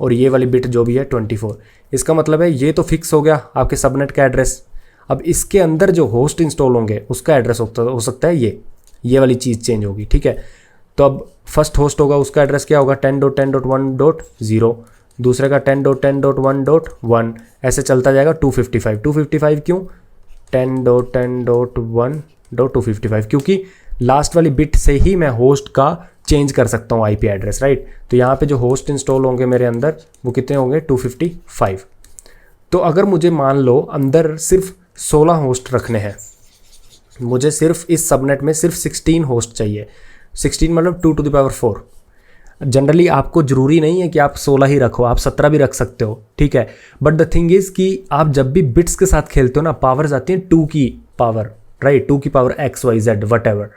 और ये वाली बिट जो भी है 24। इसका मतलब है ये तो फिक्स हो गया आपके सबनेट का एड्रेस। अब इसके अंदर जो होस्ट इंस्टॉल होंगे उसका एड्रेस हो सकता है ये वाली चीज़ चेंज होगी, ठीक है। तो अब फर्स्ट होस्ट होगा, उसका एड्रेस क्या होगा, 10.10.1.0, दूसरे का 10.10.1.1, ऐसे चलता जाएगा 255 क्यों, 10.10.1.255 क्योंकि लास्ट वाली बिट से ही मैं होस्ट का चेंज कर सकता हूँ आईपी एड्रेस, राइट। तो यहाँ पे जो होस्ट इंस्टॉल होंगे मेरे अंदर वो कितने होंगे, 255। तो अगर मुझे मान लो अंदर सिर्फ 16 होस्ट रखने हैं, मुझे सिर्फ इस सबनेट में सिर्फ 16 होस्ट चाहिए, 16 मतलब 2 to the पावर 4। जनरली आपको ज़रूरी नहीं है कि आप 16 ही रखो, आप 17 भी रख सकते हो, ठीक है। बट द थिंग इज़ कि आप जब भी बिट्स के साथ खेलते हो ना, पावर्स आती हैं 2 की पावर, राइट, 2 की पावर XYZ वट एवर।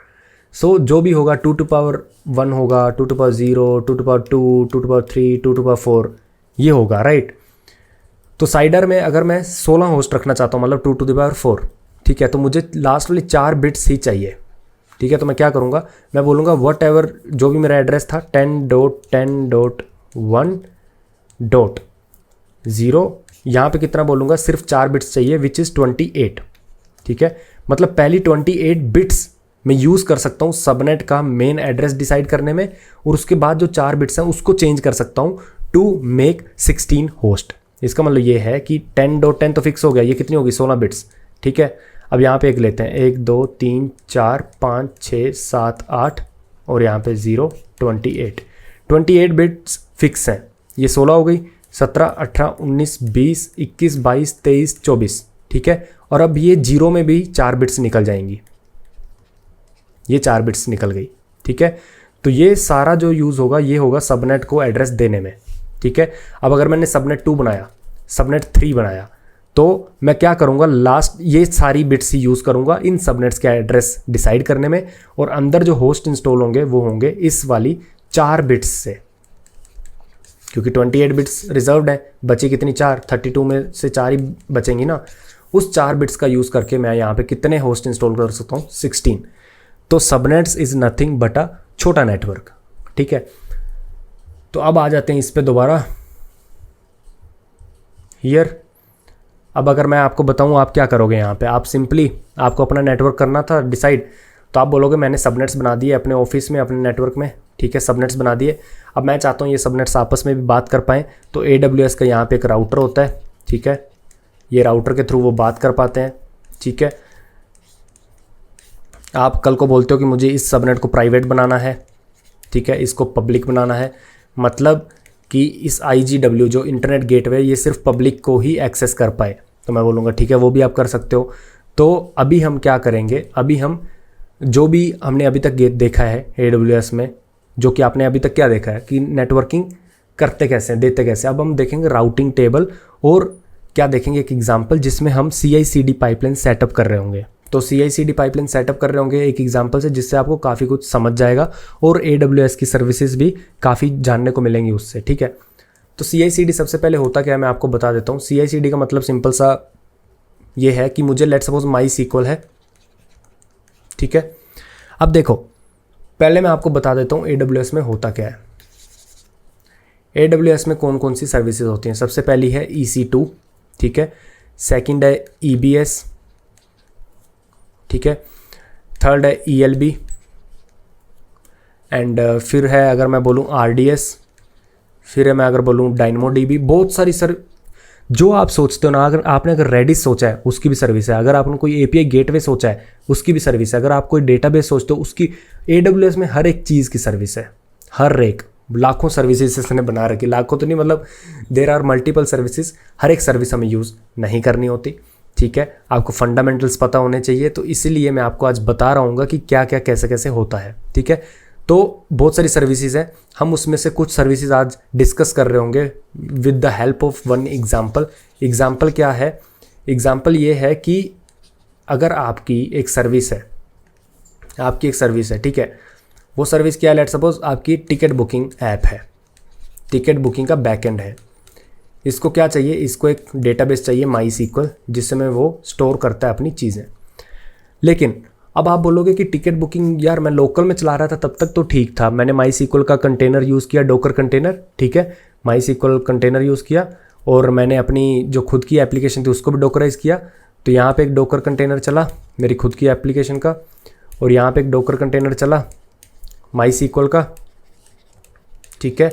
सो जो भी होगा 2 to पावर 1 होगा, 2 to power 0, 2 to power 2, 2 to power 3, 2 to power 4, ये होगा, राइट। तो साइडर में अगर मैं 16 होस्ट रखना चाहता हूँ, मतलब 2 to the पावर 4, ठीक है, तो मुझे लास्ट वाली 4 बिट्स ही चाहिए, ठीक है। तो मैं क्या करूँगा, मैं बोलूँगा वट एवर जो भी मेरा एड्रेस था 10.10.1.0, यहाँ पे कितना बोलूँगा, सिर्फ 4 बिट्स चाहिए विच इज़ 28, ठीक है। मतलब पहली 28 बिट्स मैं यूज़ कर सकता हूँ सबनेट का मेन एड्रेस डिसाइड करने में, और उसके बाद जो 4 बिट्स हैं उसको चेंज कर सकता हूँ टू मेक 16 होस्ट। इसका मतलब ये है कि 10.10 तो फिक्स हो गया, ये कितनी होगी, 16 बिट्स, ठीक है। अब यहाँ पे एक लेते हैं, 1 2 3 4 5 6 7 8 और यहाँ पे 0 28 बिट्स फिक्स हैं। ये 16 हो गई, 17 18 19 20 21 22 23 24, ठीक है। और अब ये 0 में भी 4 बिट्स निकल जाएंगी, ये 4 बिट्स निकल गई, ठीक है। तो ये सारा जो यूज़ होगा ये होगा सबनेट को एड्रेस देने में, ठीक है। अब अगर मैंने सबनेट 2 बनाया, सबनेट 3 बनाया, तो मैं क्या करूँगा, लास्ट ये सारी बिट्स ही यूज़ करूँगा इन सबनेट्स के एड्रेस डिसाइड करने में, और अंदर जो होस्ट इंस्टॉल होंगे वो होंगे इस वाली 4 बिट्स से, क्योंकि 28 बिट्स रिजर्व्ड है, बची कितनी, 4, 32 में से 4 ही बचेंगी ना। उस 4 बिट्स का यूज़ करके मैं यहाँ पे कितने होस्ट इंस्टॉल कर सकता हूँ, 16। तो सबनेट्स इज़ नथिंग बट अ छोटा नेटवर्क, ठीक है। तो अब आ जाते हैं इस पे दोबारा हियर। अब अगर मैं आपको बताऊं आप क्या करोगे यहाँ पे, आप सिंपली, आपको अपना नेटवर्क करना था डिसाइड, तो आप बोलोगे मैंने सबनेट्स बना दिए अपने ऑफिस में, अपने नेटवर्क में, ठीक है, सबनेट्स बना दिए। अब मैं चाहता हूँ ये सबनेट्स आपस में भी बात कर पाएँ, तो AWS का यहाँ पे एक राउटर होता है, ठीक है, ये राउटर के थ्रू वो बात कर पाते हैं, ठीक है। आप कल को बोलते हो कि मुझे इस सबनेट को प्राइवेट बनाना है, ठीक है, इसको पब्लिक बनाना है, मतलब कि इस IGW जो इंटरनेट गेटवे ये सिर्फ पब्लिक को ही एक्सेस कर पाए, तो मैं बोलूँगा ठीक है वो भी आप कर सकते हो। तो अभी हम क्या करेंगे, अभी हम जो भी हमने अभी तक देखा है AWS में, जो कि आपने अभी तक क्या देखा है कि नेटवर्किंग करते कैसे हैं, देते कैसे, अब हम देखेंगे राउटिंग टेबल, और क्या देखेंगे एक एग्जाम्पल जिसमें हम CI/CD पाइपलाइन सेटअप कर रहे होंगे। तो CI/CD पाइपलाइन सेटअप कर रहे होंगे एक एग्जांपल से, जिससे आपको काफ़ी कुछ समझ जाएगा, और AWS की सर्विसेज भी काफ़ी जानने को मिलेंगी उससे, ठीक है। तो CI/CD सबसे पहले होता क्या है मैं आपको बता देता हूँ। CI/CD का मतलब सिंपल सा ये है कि मुझे लेट सपोज MySQL है, ठीक है। अब देखो पहले मैं आपको बता देता हूँ AWS में होता क्या है। AWS में कौन कौन सी सर्विसेज होती हैं। सबसे पहली है EC2, ठीक है, सेकंड है EBS, ठीक है, थर्ड है ELB, एंड फिर है अगर मैं बोलूँ RDS, फिर मैं अगर बोलूँ DynamoDB, बहुत सारी सर जो आप सोचते हो ना, अगर रेडिस सोचा है उसकी भी सर्विस है, अगर आपने कोई API गेटवे सोचा है उसकी भी सर्विस है, अगर आप कोई डेटाबेस सोचते हो उसकी, AWS में हर एक चीज़ की सर्विस है, हर एक लाखों सर्विसेज इसने बना रखी, लाखों तो नहीं मतलब देयर आर मल्टीपल सर्विसेज, हर एक सर्विस हमें यूज़ नहीं करनी होती, ठीक है। आपको फंडामेंटल्स पता होने चाहिए, तो इसीलिए मैं आपको आज बता रहा हूँ कि क्या क्या कैसे कैसे होता है, ठीक है। तो बहुत सारी सर्विसेज हैं, हम उसमें से कुछ सर्विसेज आज डिस्कस कर रहे होंगे with the help of one example. Example क्या है? एग्जाम्पल ये है कि अगर आपकी एक सर्विस है, ठीक है, वो सर्विस क्या है? लेट्स सपोज आपकी टिकट बुकिंग ऐप है, टिकट बुकिंग का बैकएंड है। इसको क्या चाहिए? इसको एक डेटाबेस चाहिए MySQL, जिसमें वो स्टोर करता है अपनी चीज़ें। लेकिन अब आप बोलोगे कि टिकट बुकिंग यार मैं लोकल में चला रहा था तब तक तो ठीक था, मैंने MySQL का कंटेनर यूज़ किया, डॉकर कंटेनर, ठीक है, MySQL कंटेनर यूज़ किया, और मैंने अपनी जो खुद की एप्लीकेशन थी उसको भी डॉकराइज किया। तो यहाँ पे एक डॉकर कंटेनर चला मेरी खुद की एप्लीकेशन का, और यहाँ पे एक डॉकर कंटेनर चला MySQL का, ठीक है।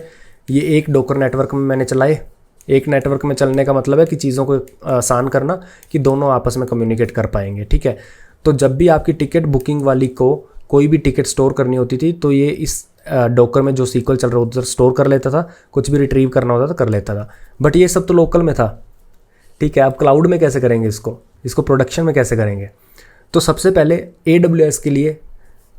ये एक डॉकर नेटवर्क में मैंने चलाए। एक नेटवर्क में चलने का मतलब है कि चीज़ों को आसान करना, कि दोनों आपस में कम्युनिकेट कर पाएंगे, ठीक है। तो जब भी आपकी टिकट बुकिंग वाली को कोई भी टिकट स्टोर करनी होती थी तो ये इस डॉकर में जो SQL चल रहा होता उधर स्टोर कर लेता था, कुछ भी रिट्रीव करना होता था कर लेता था। बट ये सब तो लोकल में था, ठीक है। आप क्लाउड में कैसे करेंगे इसको प्रोडक्शन में कैसे करेंगे? तो सबसे पहले AWS के लिए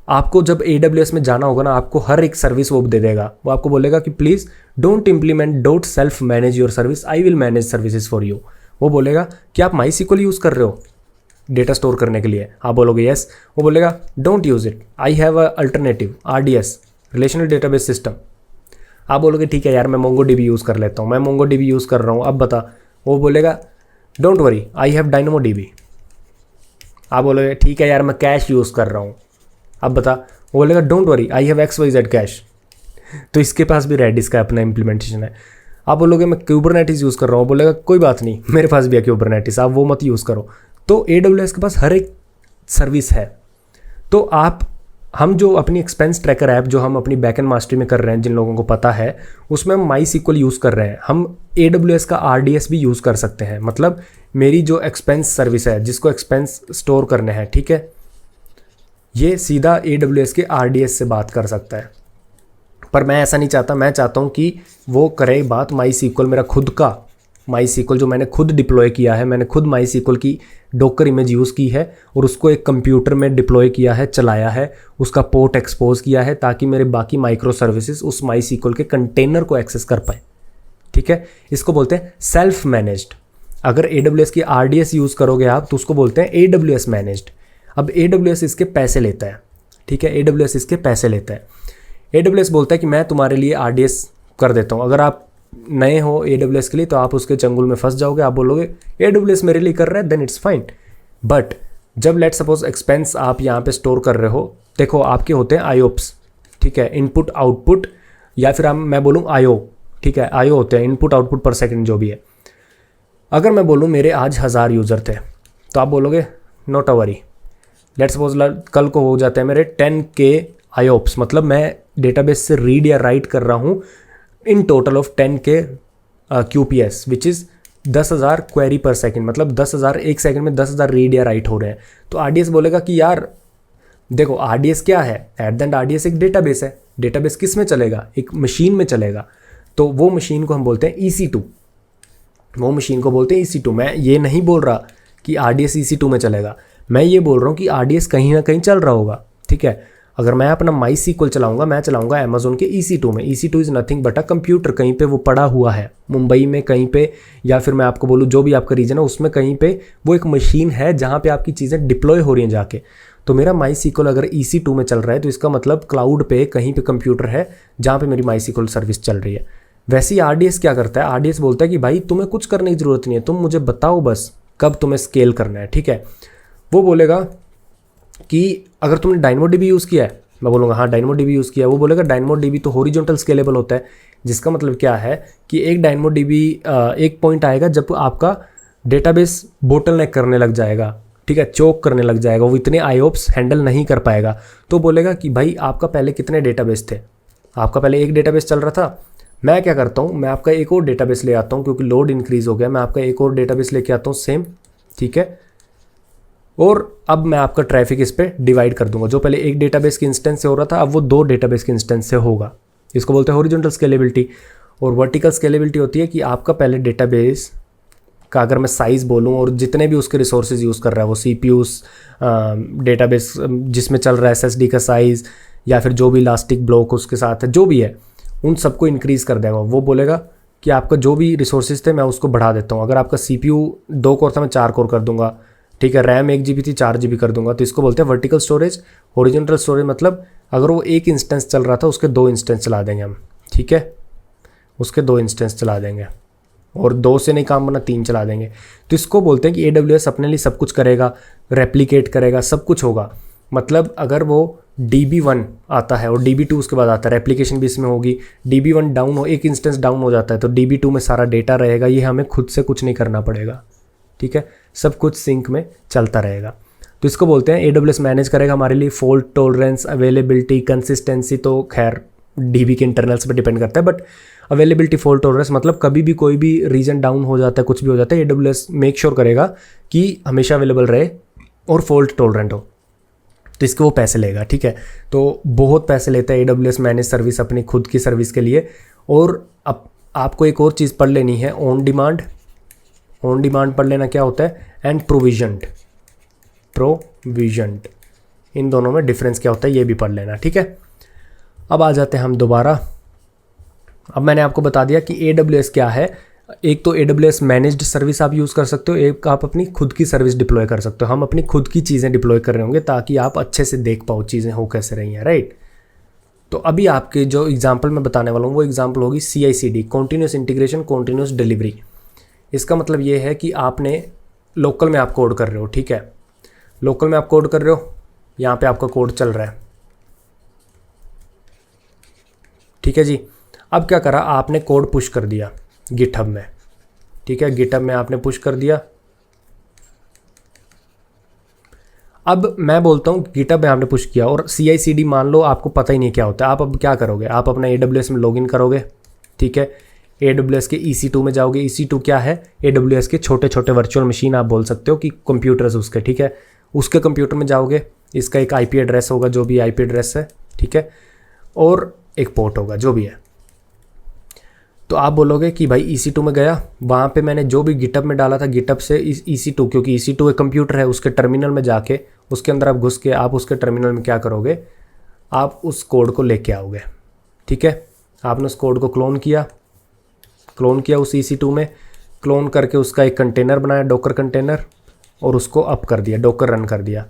आपको जब AWS में जाना होगा ना, आपको हर एक सर्विस वो दे देगा, वो आपको बोलेगा कि please don't implement, don't self manage your service, I will manage services for you. वो बोलेगा कि आप MySQL यूज़ कर रहे हो डेटा स्टोर करने के लिए, आप बोलोगे यस, वो बोलेगा don't use it, I have a alternative RDS, relational database system. आप बोलोगे ठीक है यार मैं MongoDB यूज़ कर लेता हूँ, मैं MongoDB यूज़ कर रहा हूँ, अब बता। वो बोलेगा don't worry, I have DynamoDB। आप बोलोगे ठीक है यार मैं कैश यूज़ कर रहा हूँ, अब बता। वो बोलेगा don't worry, I have XYZ cash. तो इसके पास भी रेडिस का अपना इम्प्लीमेंटेशन है। आप बोलोगे मैं Kubernetes यूज़ कर रहा हूँ, बोलेगा कोई बात नहीं मेरे पास भी है Kubernetes, आप वो मत यूज़ करो। तो AWS के पास हर एक सर्विस है। तो हम जो अपनी एक्सपेंस ट्रैकर ऐप जो हम अपनी बैकएंड मास्टरी में कर रहे हैं, जिन लोगों को पता है, उसमें हम MySQL यूज़ कर रहे हैं, हम AWS का RDS भी यूज़ कर सकते हैं। मतलब मेरी जो एक्सपेंस सर्विस है जिसको एक्सपेंस स्टोर करने हैं, ठीक है, ये सीधा AWS के RDS से बात कर सकता है। पर मैं ऐसा नहीं चाहता, मैं चाहता हूँ कि वो करे बात MySQL, मेरा खुद का MySQL जो मैंने खुद डिप्लॉय किया है, मैंने खुद MySQL की डॉकर इमेज यूज़ की है और उसको एक कंप्यूटर में डिप्लॉय किया है, चलाया है, उसका पोर्ट एक्सपोज किया है ताकि मेरे बाकी माइक्रो सर्विसेज उस MySQL के कंटेनर को एक्सेस कर पाए, ठीक है। इसको बोलते हैं सेल्फ मैनेज्ड। अगर AWS की RDS यूज़ करोगे आप तो उसको बोलते हैं AWS मैनेज्ड। अब AWS इसके पैसे लेता है, ठीक है, AWS इसके पैसे लेता है। AWS बोलता है कि मैं तुम्हारे लिए RDS कर देता हूँ। अगर आप नए हो AWS के लिए तो आप उसके चंगुल में फंस जाओगे, आप बोलोगे AWS मेरे लिए कर रहा है, देन इट्स फाइन। बट जब लेट सपोज एक्सपेंस आप यहाँ पे स्टोर कर रहे हो, देखो आपके होते हैं IOPS, ठीक है, इनपुट आउटपुट, या फिर मैं बोलूँ IO, ठीक है, IO होते हैं इनपुट आउटपुट पर सेकंड जो भी है। अगर मैं बोलूँ मेरे आज 1000 यूज़र थे तो आप बोलोगे not a worry, let suppose कल को हो जाते हैं मेरे 10K IOPS, मतलब मैं डेटाबेस से रीड या राइट कर रहा हूँ in total of 10K QPS which is 10,000 query पर सेकंड, मतलब 10,000 एक सेकंड में 10,000 रीड या राइट हो रहे हैं। तो RDS बोलेगा कि यार देखो RDS क्या है, एट द एंड RDS एक डेटाबेस है। डेटाबेस किस में चलेगा? एक मशीन में चलेगा। तो वो मशीन को हम बोलते हैं EC2, वो मशीन को बोलते हैं EC2। मैं ये नहीं बोल रहा कि RDS EC2 में चलेगा, मैं ये बोल रहा हूँ कि RDS कहीं ना कहीं चल रहा होगा, ठीक है। अगर मैं अपना MySQL चलाऊंगा, मैं चलाऊंगा Amazon के EC2 में। EC2 is nothing but a computer, कहीं पे वो पड़ा हुआ है मुंबई में कहीं पे, या फिर मैं आपको बोलूँ जो भी आपका रीजन है उसमें कहीं पे वो एक मशीन है जहाँ पे आपकी चीज़ें डिप्लॉय हो रही हैं जाके। तो मेरा MySQL अगर EC2 में चल रहा है तो इसका मतलब क्लाउड पे कहीं पे कंप्यूटर है जहाँ पे मेरी MySQL सर्विस चल रही है। वैसे ही RDS क्या करता है? RDS बोलता है कि भाई तुम्हें कुछ करने की ज़रूरत नहीं है, तुम मुझे बताओ बस कब तुम्हें स्केल करना है, ठीक है। वो बोलेगा कि अगर तुमने DynamoDB यूज़ किया है, मैं बोलूँगा हाँ DynamoDB यूज़ किया है। वो बोलेगा DynamoDB तो हॉरिजॉन्टल स्केलेबल होता है, जिसका मतलब क्या है कि एक DynamoDB एक पॉइंट आएगा जब आपका डेटाबेस बोटलनेक करने लग जाएगा, ठीक है, चोक करने लग जाएगा, वो इतने IOPS हैंडल नहीं कर पाएगा। तो बोलेगा कि भाई आपका पहले कितने डेटाबेस थे? आपका पहले एक डेटाबेस चल रहा था, मैं क्या करता हूँ, मैं आपका एक और डेटाबेस ले आता हूँ क्योंकि लोड इंक्रीज़ हो गया, मैं आपका एक और डेटाबेस लेके आता हूँ सेम, ठीक है। और अब मैं आपका ट्रैफिक इस पर डिवाइड कर दूंगा। जो पहले एक डेटाबेस के इंस्टेंस से हो रहा था, अब वो 2 डेटाबेस के इंस्टेंस से होगा। इसको बोलते हैं हॉरिजॉन्टल स्केलेबिलिटी। और वर्टिकल स्केलेबिलिटी होती है कि आपका पहले डेटाबेस का अगर मैं साइज़ बोलूँ और जितने भी उसके रिसोर्सेज यूज़ कर रहा है, वो सीपीयूस, डेटाबेस जिसमें चल रहा है, एसएसडी का साइज़, या फिर जो भी इलास्टिक ब्लॉक उसके साथ है, जो भी है, उन सबको इंक्रीज़ कर देगा। वो बोलेगा कि आपका जो भी रिसोर्सेज थे मैं उसको बढ़ा देता हूँ। अगर आपका सीपीयू 2 कोर था, मैं 4 कोर कर दूंगा, ठीक है। रैम 1 GB थी, 4 GB कर दूंगा। तो इसको बोलते हैं वर्टिकल स्टोरेज। हॉरिजॉन्टल स्टोरेज मतलब अगर वो एक इंस्टेंस चल रहा था, उसके 2 इंस्टेंस चला देंगे हम, ठीक है, उसके 2 इंस्टेंस चला देंगे। और 2 से नहीं काम बना, 3 चला देंगे। तो इसको बोलते हैं कि AWS अपने लिए सब कुछ करेगा, रेप्लिकेट करेगा, सब कुछ होगा। मतलब अगर वो DB1 आता है और DB2 उसके बाद आता है, रेप्लिकेशन भी इसमें होगी। DB1 डाउन हो, एक इंस्टेंस डाउन हो जाता है, तो DB2 में सारा डेटा रहेगा। ये हमें खुद से कुछ नहीं करना पड़ेगा, ठीक है, सब कुछ सिंक में चलता रहेगा। तो इसको बोलते हैं AWS मैनेज करेगा हमारे लिए फॉल्ट टॉलरेंस, अवेलेबिलिटी, कंसिस्टेंसी। तो खैर DB के इंटरनल्स पर डिपेंड करता है, बट अवेलेबिलिटी, फॉल्ट टॉलरेंस मतलब कभी भी कोई भी रीजन डाउन हो जाता है, कुछ भी हो जाता है, AWS मेक श्योर करेगा कि हमेशा अवेलेबल रहे और फॉल्ट टॉलरेंट हो। तो इसके वो पैसे लेगा, ठीक है। तो बहुत पैसे लेता है AWS मैनेज सर्विस अपनी खुद की सर्विस के लिए। और अब आपको एक और चीज़ पढ़ लेनी है, ऑन डिमांड। ऑन डिमांड पढ़ लेना क्या होता है, एंड प्रोविजनड। प्रोविजनड, इन दोनों में डिफरेंस क्या होता है ये भी पढ़ लेना, ठीक है। अब आ जाते हैं हम दोबारा। अब मैंने आपको बता दिया कि AWS क्या है। एक तो AWS मैनेज्ड सर्विस आप यूज़ कर सकते हो, एक आप अपनी खुद की सर्विस डिप्लॉय कर सकते हो। हम अपनी खुद की चीज़ें डिप्लॉय कर रहे होंगे ताकि आप अच्छे से देख पाओ चीज़ें हो कैसे रही हैं, राइट। तो अभी आपके जो एग्जांपल मैं बताने वाला हूँ वो एग्जांपल होगी CI/CD, continuous integration, continuous delivery. इसका मतलब ये है कि आपने लोकल में आप कोड कर रहे हो, ठीक है, लोकल में आप कोड कर रहे हो, यहाँ पे आपका कोड चल रहा है, ठीक है जी। अब क्या करा आपने, कोड पुश कर दिया गिटहब में, ठीक है, गिटहब में आपने पुश कर दिया। अब मैं बोलता हूँ गिटहब में आपने पुश किया और CI/CD मान लो आपको पता ही नहीं क्या होता है। आप अब क्या करोगे, आप अपना AWS में लॉगिन करोगे, ठीक है, AWS के EC2 में जाओगे। EC2 क्या है, AWS के छोटे छोटे वर्चुअल मशीन आप बोल सकते हो कि कंप्यूटर्स उसके, ठीक है। उसके कंप्यूटर में जाओगे, इसका एक IP एड्रेस होगा, जो भी IP एड्रेस है, ठीक है, और एक पोर्ट होगा, जो भी है। तो आप बोलोगे कि भाई EC2 में गया, वहाँ पे मैंने जो भी गिटहब में डाला था, गिटहब से EC2, क्योंकि EC2 एक कंप्यूटर है, उसके टर्मिनल में जाके उसके अंदर आप घुस के आप उसके टर्मिनल में क्या करोगे, आप उस कोड को लेके आओगे, ठीक है। आपने उस कोड को क्लोन किया उस EC2 में, क्लोन करके उसका एक कंटेनर बनाया, डॉकर कंटेनर, और उसको अप कर दिया, डॉकर रन कर दिया।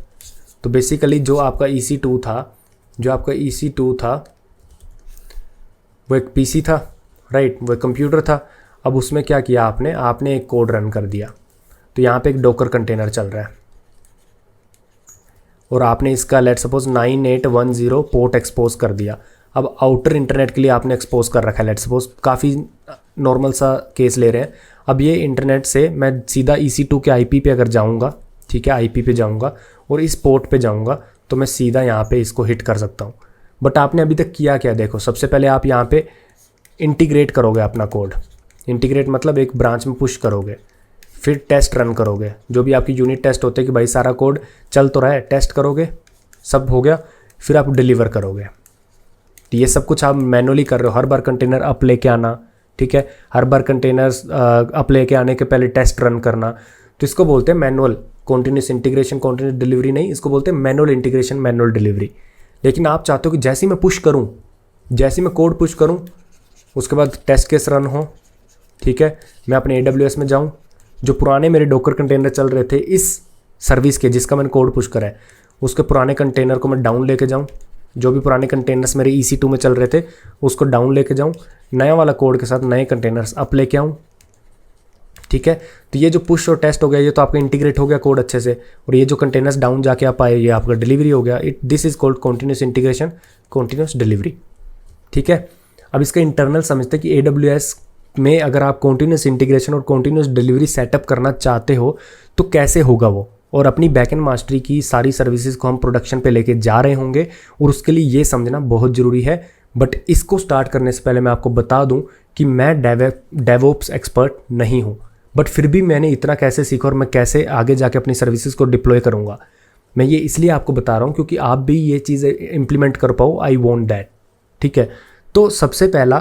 तो बेसिकली जो आपका EC2 था वो एक PC था, राइट, वो कंप्यूटर था। अब उसमें क्या किया आपने एक कोड रन कर दिया। तो यहाँ पे एक डॉकर कंटेनर चल रहा है और आपने इसका लेट सपोज 9810 पोर्ट एक्सपोज कर दिया। अब आउटर इंटरनेट के लिए आपने एक्सपोज कर रखा है, लेट सपोज, काफ़ी नॉर्मल सा केस ले रहे हैं। अब ये इंटरनेट से मैं सीधा EC2 के IP पे अगर जाऊँगा, ठीक है, IP पे जाऊँगा और इस पोर्ट पे जाऊँगा, तो मैं सीधा यहाँ पे इसको हिट कर सकता हूँ। बट आपने अभी तक किया क्या, देखो, सबसे पहले आप यहाँ पे इंटीग्रेट करोगे अपना कोड। इंटीग्रेट मतलब एक ब्रांच में पुश करोगे, फिर टेस्ट रन करोगे, जो भी आपकी यूनिट टेस्ट होते हैं कि भाई सारा कोड चल तो रहा है, टेस्ट करोगे, सब हो गया, फिर आप डिलीवर करोगे। तो ये सब कुछ आप मैनुअली कर रहे हो, हर बार कंटेनर अप लेके आना, ठीक है, हर बार कंटेनर्स अप लेके आने के पहले टेस्ट रन करना। तो इसको बोलते हैं manual, continuous integration, continuous delivery नहीं, इसको बोलते हैं मैनुअल इंटीग्रेशन, मैनुअल डिलीवरी। लेकिन आप चाहते हो कि जैसे ही मैं पुश करूँ, जैसे ही मैं कोड पुश करूँ, उसके बाद टेस्ट केस रन हो, ठीक है, मैं अपने AWS में जाऊं, जो पुराने मेरे डॉकर कंटेनर चल रहे थे इस सर्विस के जिसका मैंने कोड पुश करा है, उसके पुराने कंटेनर को मैं डाउन लेके जाऊं, जो भी पुराने कंटेनर्स मेरे EC2 में चल रहे थे उसको डाउन लेके जाऊं, नया वाला कोड के साथ नए कंटेनर्स अप लेके आऊँ, ठीक है। तो ये जो पुश और टेस्ट हो गया, ये तो आपका इंटीग्रेट हो गया कोड अच्छे से, और ये जो कंटेनर्स डाउन जाके आप आए, ये आपका डिलीवरी हो गया। This is called continuous integration, continuous delivery, ठीक है। अब इसका इंटरनल समझते हैं कि AWS में अगर आप कॉन्टीन्यूस इंटीग्रेशन और कॉन्टीन्यूस डिलीवरी सेटअप करना चाहते हो तो कैसे होगा वो, और अपनी बैकएंड मास्टरी की सारी सर्विसेज को हम प्रोडक्शन पे लेके जा रहे होंगे, और उसके लिए ये समझना बहुत ज़रूरी है। बट इसको स्टार्ट करने से पहले मैं आपको बता दूं कि मैं डेवऑप्स एक्सपर्ट नहीं हूं, बट फिर भी मैंने इतना कैसे सीखा और मैं कैसे आगे जाके अपनी सर्विसेज को डिप्लॉय करूंगा, मैं ये इसलिए आपको बता रहा हूँ क्योंकि आप भी ये चीज़ें इंप्लीमेंट कर पाओ। आई वॉन्ट दैट, ठीक है। तो सबसे पहला,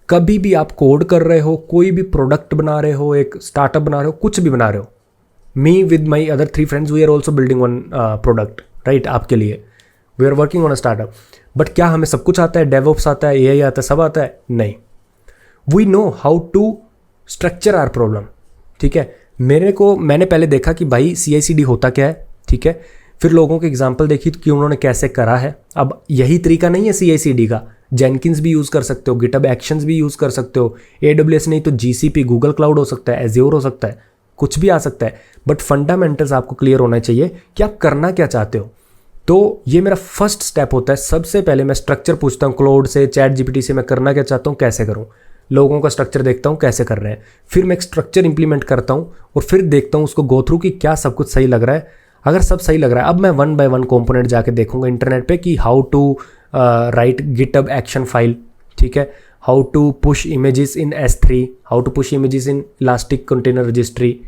कभी भी आप कोड कर रहे हो, कोई भी प्रोडक्ट बना रहे हो, एक स्टार्टअप बना रहे हो, कुछ भी बना रहे हो, me with my other 3 friends we are also building one product, right, आपके लिए we are working on a startup. But क्या हमें सब कुछ आता है? डेवऑप्स आता है, एआई आता है, सब आता है? नहीं। We know how to structure our problem, ठीक है। मैंने पहले देखा कि भाई CI/CD होता क्या है, ठीक है। फिर लोगों के एग्जाम्पल देखी कि उन्होंने कैसे करा है। अब यही तरीका नहीं है CI/CD का, जेनकिंस भी यूज़ कर सकते हो, गिटहब एक्शंस भी यूज़ कर सकते हो, AWS नहीं तो GCP, गूगल क्लाउड हो सकता है, एज्योर हो सकता है, कुछ भी आ सकता है। बट फंडामेंटल्स आपको क्लियर होना चाहिए कि आप करना क्या चाहते हो। तो ये मेरा फर्स्ट स्टेप होता है। सबसे पहले मैं स्ट्रक्चर पूछता हूँ क्लाउड से, ChatGPT से, मैं करना क्या चाहता हूँ, कैसे करूँ, लोगों का स्ट्रक्चर देखता हूँ कैसे कर रहे हैं, फिर मैं एक स्ट्रक्चर इंप्लीमेंट करता हूँ और फिर देखता हूँ उसको गो थ्रू कि क्या सब कुछ सही लग रहा है। अगर सब सही लग रहा है, अब मैं 1 बाय 1 कंपोनेंट जाके देखूंगा इंटरनेट पे कि how to write GitHub action file, ठीक है, how to push images in S3, how to push images in elastic container registry,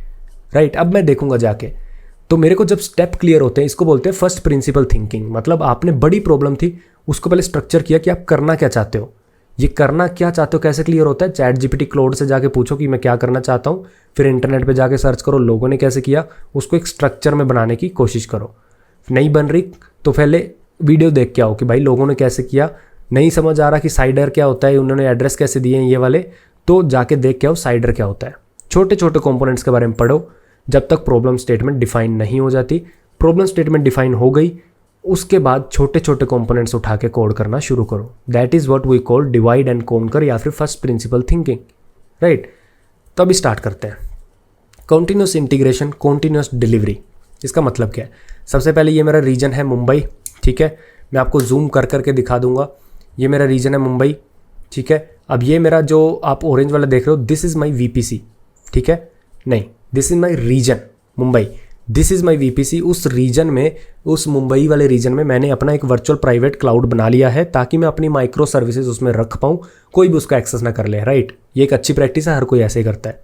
right. अब मैं देखूंगा जाके। तो मेरे को जब स्टेप क्लियर होते हैं, इसको बोलते हैं फर्स्ट प्रिंसिपल थिंकिंग। मतलब आपने बड़ी प्रॉब्लम थी, उसको पहले स्ट्रक्चर किया कि आप करना क्या चाहते हो। ये करना क्या चाहते हो कैसे क्लियर होता है? ChatGPT क्लाउड से जाके पूछो कि मैं क्या करना चाहता हूँ, फिर इंटरनेट पे जाके सर्च करो लोगों ने कैसे किया, उसको एक स्ट्रक्चर में बनाने की कोशिश करो। नहीं बन रही तो पहले वीडियो देख के आओ कि भाई लोगों ने कैसे किया। नहीं समझ आ रहा कि साइडर क्या होता है, उन्होंने एड्रेस कैसे दिए हैं ये वाले, तो जाके देख के आओ साइडर क्या होता है। छोटे छोटे कंपोनेंट्स के बारे में पढ़ो जब तक प्रॉब्लम स्टेटमेंट डिफाइन नहीं हो जाती। प्रॉब्लम स्टेटमेंट डिफाइन हो गई, उसके बाद छोटे छोटे कंपोनेंट्स उठा के कोड करना शुरू करो। That is what we call divide and conquer या फिर फर्स्ट प्रिंसिपल थिंकिंग, राइट। तो अभी स्टार्ट करते हैं। कॉन्टिन्यूस इंटीग्रेशन, कॉन्टिन्यूस डिलीवरी, इसका मतलब क्या है? सबसे पहले ये मेरा रीजन है मुंबई, ठीक है। मैं आपको जूम कर करके दिखा दूंगा। ये मेरा रीजन है मुंबई, ठीक है। अब ये मेरा जो आप ऑरेंज वाला देख रहे हो, दिस इज़ माई VPC, ठीक है। नहीं, this is my region Mumbai, this is my VPC। उस रीजन में, उस मुंबई वाले रीजन में मैंने अपना एक वर्चुअल प्राइवेट क्लाउड बना लिया है ताकि मैं अपनी माइक्रो सर्विसेज उसमें रख पाऊँ, कोई भी उसका एक्सेस ना कर ले, राइट। ये एक अच्छी प्रैक्टिस है, हर कोई ऐसे ही करता है।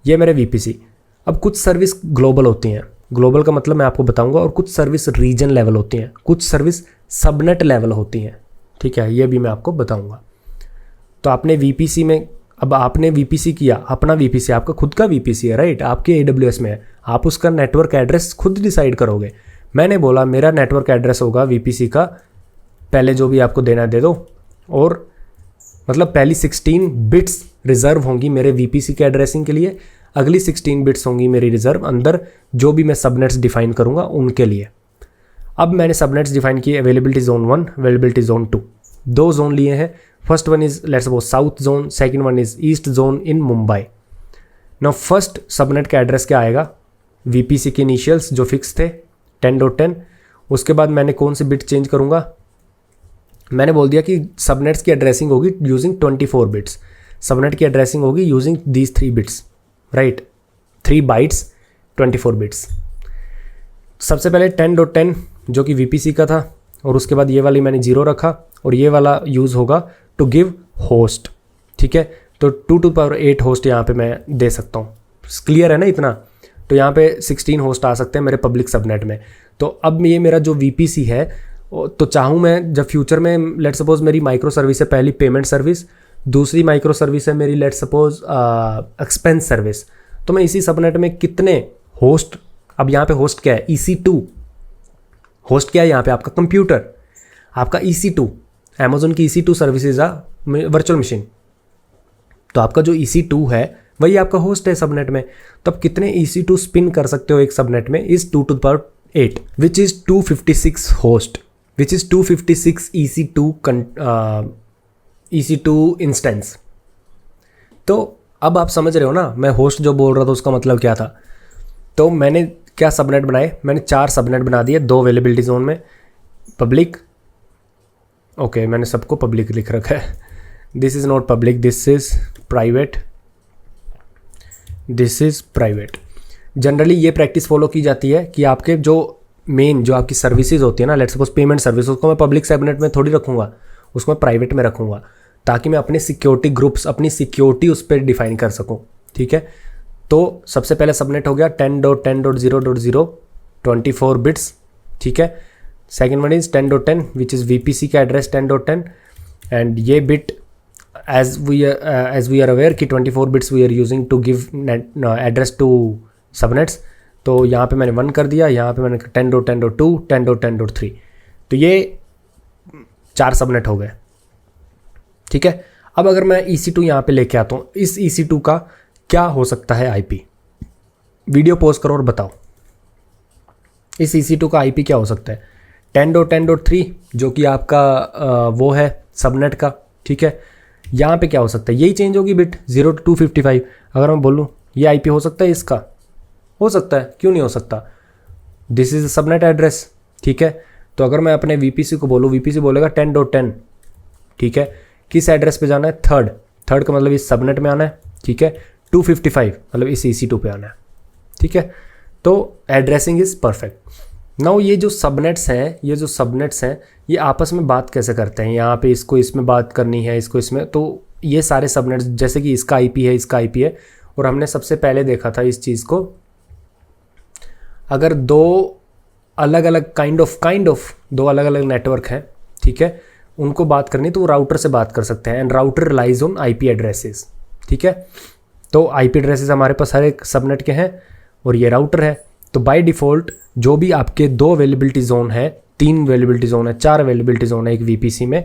ये मेरे VPC। अब कुछ सर्विस ग्लोबल होती हैं, ग्लोबल का मतलब मैं आपको बताऊंगा, और कुछ सर्विस रीजन लेवल होती हैं, कुछ सर्विस सबनेट लेवल होती हैं, ठीक है। ये भी मैं आपको बताऊंगा। तो आपने VPC में, अब आपने VPC किया, अपना VPC, आपका खुद का VPC है, राइट, आपके AWS में है, आप उसका नेटवर्क एड्रेस खुद डिसाइड करोगे। मैंने बोला मेरा नेटवर्क एड्रेस होगा VPC का, पहले जो भी आपको देना दे दो, और मतलब पहली 16 बिट्स रिजर्व होंगी मेरे VPC के एड्रेसिंग के लिए, अगली 16 बिट्स होंगी मेरी रिजर्व अंदर जो भी मैं सबनेट्स डिफाइन करूंगा उनके लिए। अब मैंने सबनेट्स डिफाइन किए, availability zone 1, availability zone 2, 2 zone लिए हैं। First one is let's suppose south zone, second one is east zone in Mumbai. Now first subnet का एड्रेस क्या आएगा? VPC के इनिशियल्स जो फिक्स थे 10.10। उसके बाद मैंने कौन सी बिट चेंज करूंगा? मैंने बोल दिया कि सबनेट्स की एड्रेसिंग होगी यूजिंग 24 बिट्स, सबनेट की एड्रेसिंग होगी using these 3 bits, right, 3 bytes 24 bits. सबसे पहले 10.10 जो कि VPC का था, और उसके बाद ये वाली मैंने 0 रखा, और ये वाला यूज़ होगा टू गिव होस्ट, ठीक है। तो 2 to the power 8 होस्ट यहाँ पे मैं दे सकता हूँ, क्लियर है ना इतना? तो यहाँ पे 16 होस्ट आ सकते हैं मेरे पब्लिक सबनेट में। तो अब ये मेरा जो VPC है, तो चाहूँ मैं जब फ्यूचर में, लेट सपोज मेरी माइक्रो सर्विस है पहली पेमेंट सर्विस, दूसरी माइक्रो सर्विस है मेरी लेट सपोज एक्सपेंस सर्विस, तो मैं इसी सबनेट में कितने होस्ट, अब यहाँ पे होस्ट क्या है? EC2 होस्ट क्या है यहाँ पे? आपका कंप्यूटर, आपका EC2, अमेजोन की EC2 सर्विसेज आ वर्चुअल मशीन, तो आपका जो EC2 है वही आपका होस्ट है सबनेट में। तो आप कितने EC2 स्पिन कर सकते हो एक सबनेट में? Is 2 to the power 8 which is 256 host, which is 256 EC2 instance. तो अब आप समझ रहे हो ना मैं होस्ट जो बोल रहा था उसका मतलब क्या था। तो मैंने क्या सबनेट बनाए? मैंने 4 सबनेट बना दिए, 2 अवेलेबिलिटी जोन में, पब्लिक, ओके मैंने सबको पब्लिक लिख रखा है, this is not public, this is private, this is private. Generally ये प्रैक्टिस फॉलो की जाती है कि आपके जो मेन जो आपकी सर्विसेज होती है ना, लेट्स सपोज पेमेंट सर्विस, उसको मैं पब्लिक सबनेट में थोड़ी रखूँगा, उसको मैं प्राइवेट में रखूँगा ताकि मैं अपने सिक्योरिटी ग्रुप्स, अपनी सिक्योरिटी उस पर डिफाइन कर सकूँ, ठीक है। तो सबसे पहले सबनेट हो गया 10.10.0.0 24 बिट्स, ठीक है। Second one is 10.10 which is VPC का एड्रेस 10.10 एंड ये bit as we are aware कि 24 bits we are using to give address to subnets. तो यहाँ पे मैंने 1 कर दिया, यहाँ पे मैंने 10.10.2 10.10.3, तो ये 4 सबनेट हो गए, ठीक है। अब अगर मैं EC2 यहाँ पे लेके आता हूँ, इस EC2 का क्या हो सकता है IP? वीडियो पॉज करो और बताओ इस EC2 का IP क्या हो सकता है। 10.10.3 जो कि आपका वो है सबनेट का, ठीक है। यहाँ पे क्या हो सकता है, यही चेंज होगी बिट 0 to 255। अगर मैं बोलूँ ये IP हो सकता है, इसका हो सकता है, क्यों नहीं हो सकता? दिस इज सबनेट एड्रेस, ठीक है। तो अगर मैं अपने VPC को बोलूँ, VPC बोलेगा 10.10, ठीक है। किस एड्रेस पे जाना है? थर्ड का मतलब इस सबनेट में आना है, ठीक है। 255 मतलब इस EC2 पे आना है, ठीक है। तो एड्रेसिंग इज परफेक्ट। नाउ ये जो सबनेट्स हैं ये आपस में बात कैसे करते हैं? यहाँ पे इसको इसमें बात करनी है, इसको इसमें, तो ये सारे सबनेट्स जैसे कि इसका IP है, इसका IP है, और हमने सबसे पहले देखा था इस चीज़ को, अगर दो अलग अलग दो अलग अलग नेटवर्क हैं, ठीक है, उनको बात करनी तो वो राउटर से बात कर सकते हैं and router relies on IP addresses, ठीक है। तो IP एड्रेसेस हमारे पास हर एक सबनेट के हैं और ये राउटर है। तो बाय डिफ़ॉल्ट जो भी आपके 2 अवेलेबिलिटी जोन है, 3 अवेलेबिलिटी जोन है, 4 अवेलेबिलिटी जोन है एक VPC में,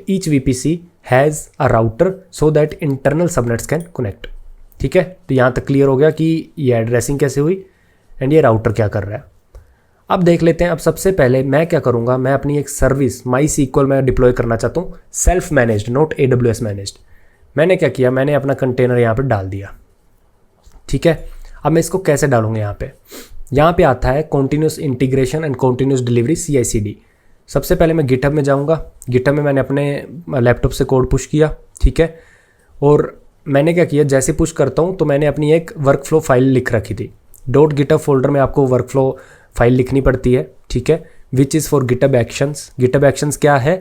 each VPC has a router so that internal subnets can connect, ठीक है। तो यहाँ तक क्लियर हो गया कि ये एड्रेसिंग कैसे हुई एंड ये राउटर क्या कर रहा है। अब देख लेते हैं। अब सबसे पहले मैं क्या करूँगा, मैं अपनी एक सर्विस MySQL में डिप्लॉय करना चाहता हूँ, self managed, not AWS managed. मैंने क्या किया, मैंने अपना कंटेनर यहाँ पे डाल दिया, ठीक है। अब मैं इसको कैसे डालूंगा? यहाँ पे आता है continuous integration and continuous delivery CI/CD। सबसे पहले मैं गिटहब में जाऊँगा। गिटहब में मैंने अपने लैपटॉप से कोड पुश किया, ठीक है। और मैंने क्या किया, जैसे पुश करता हूँ तो मैंने अपनी एक वर्कफ्लो फाइल लिख रखी थी। .github फोल्डर में आपको वर्कफ्लो फाइल लिखनी पड़ती है, ठीक है, which is for GitHub actions. GitHub actions क्या है?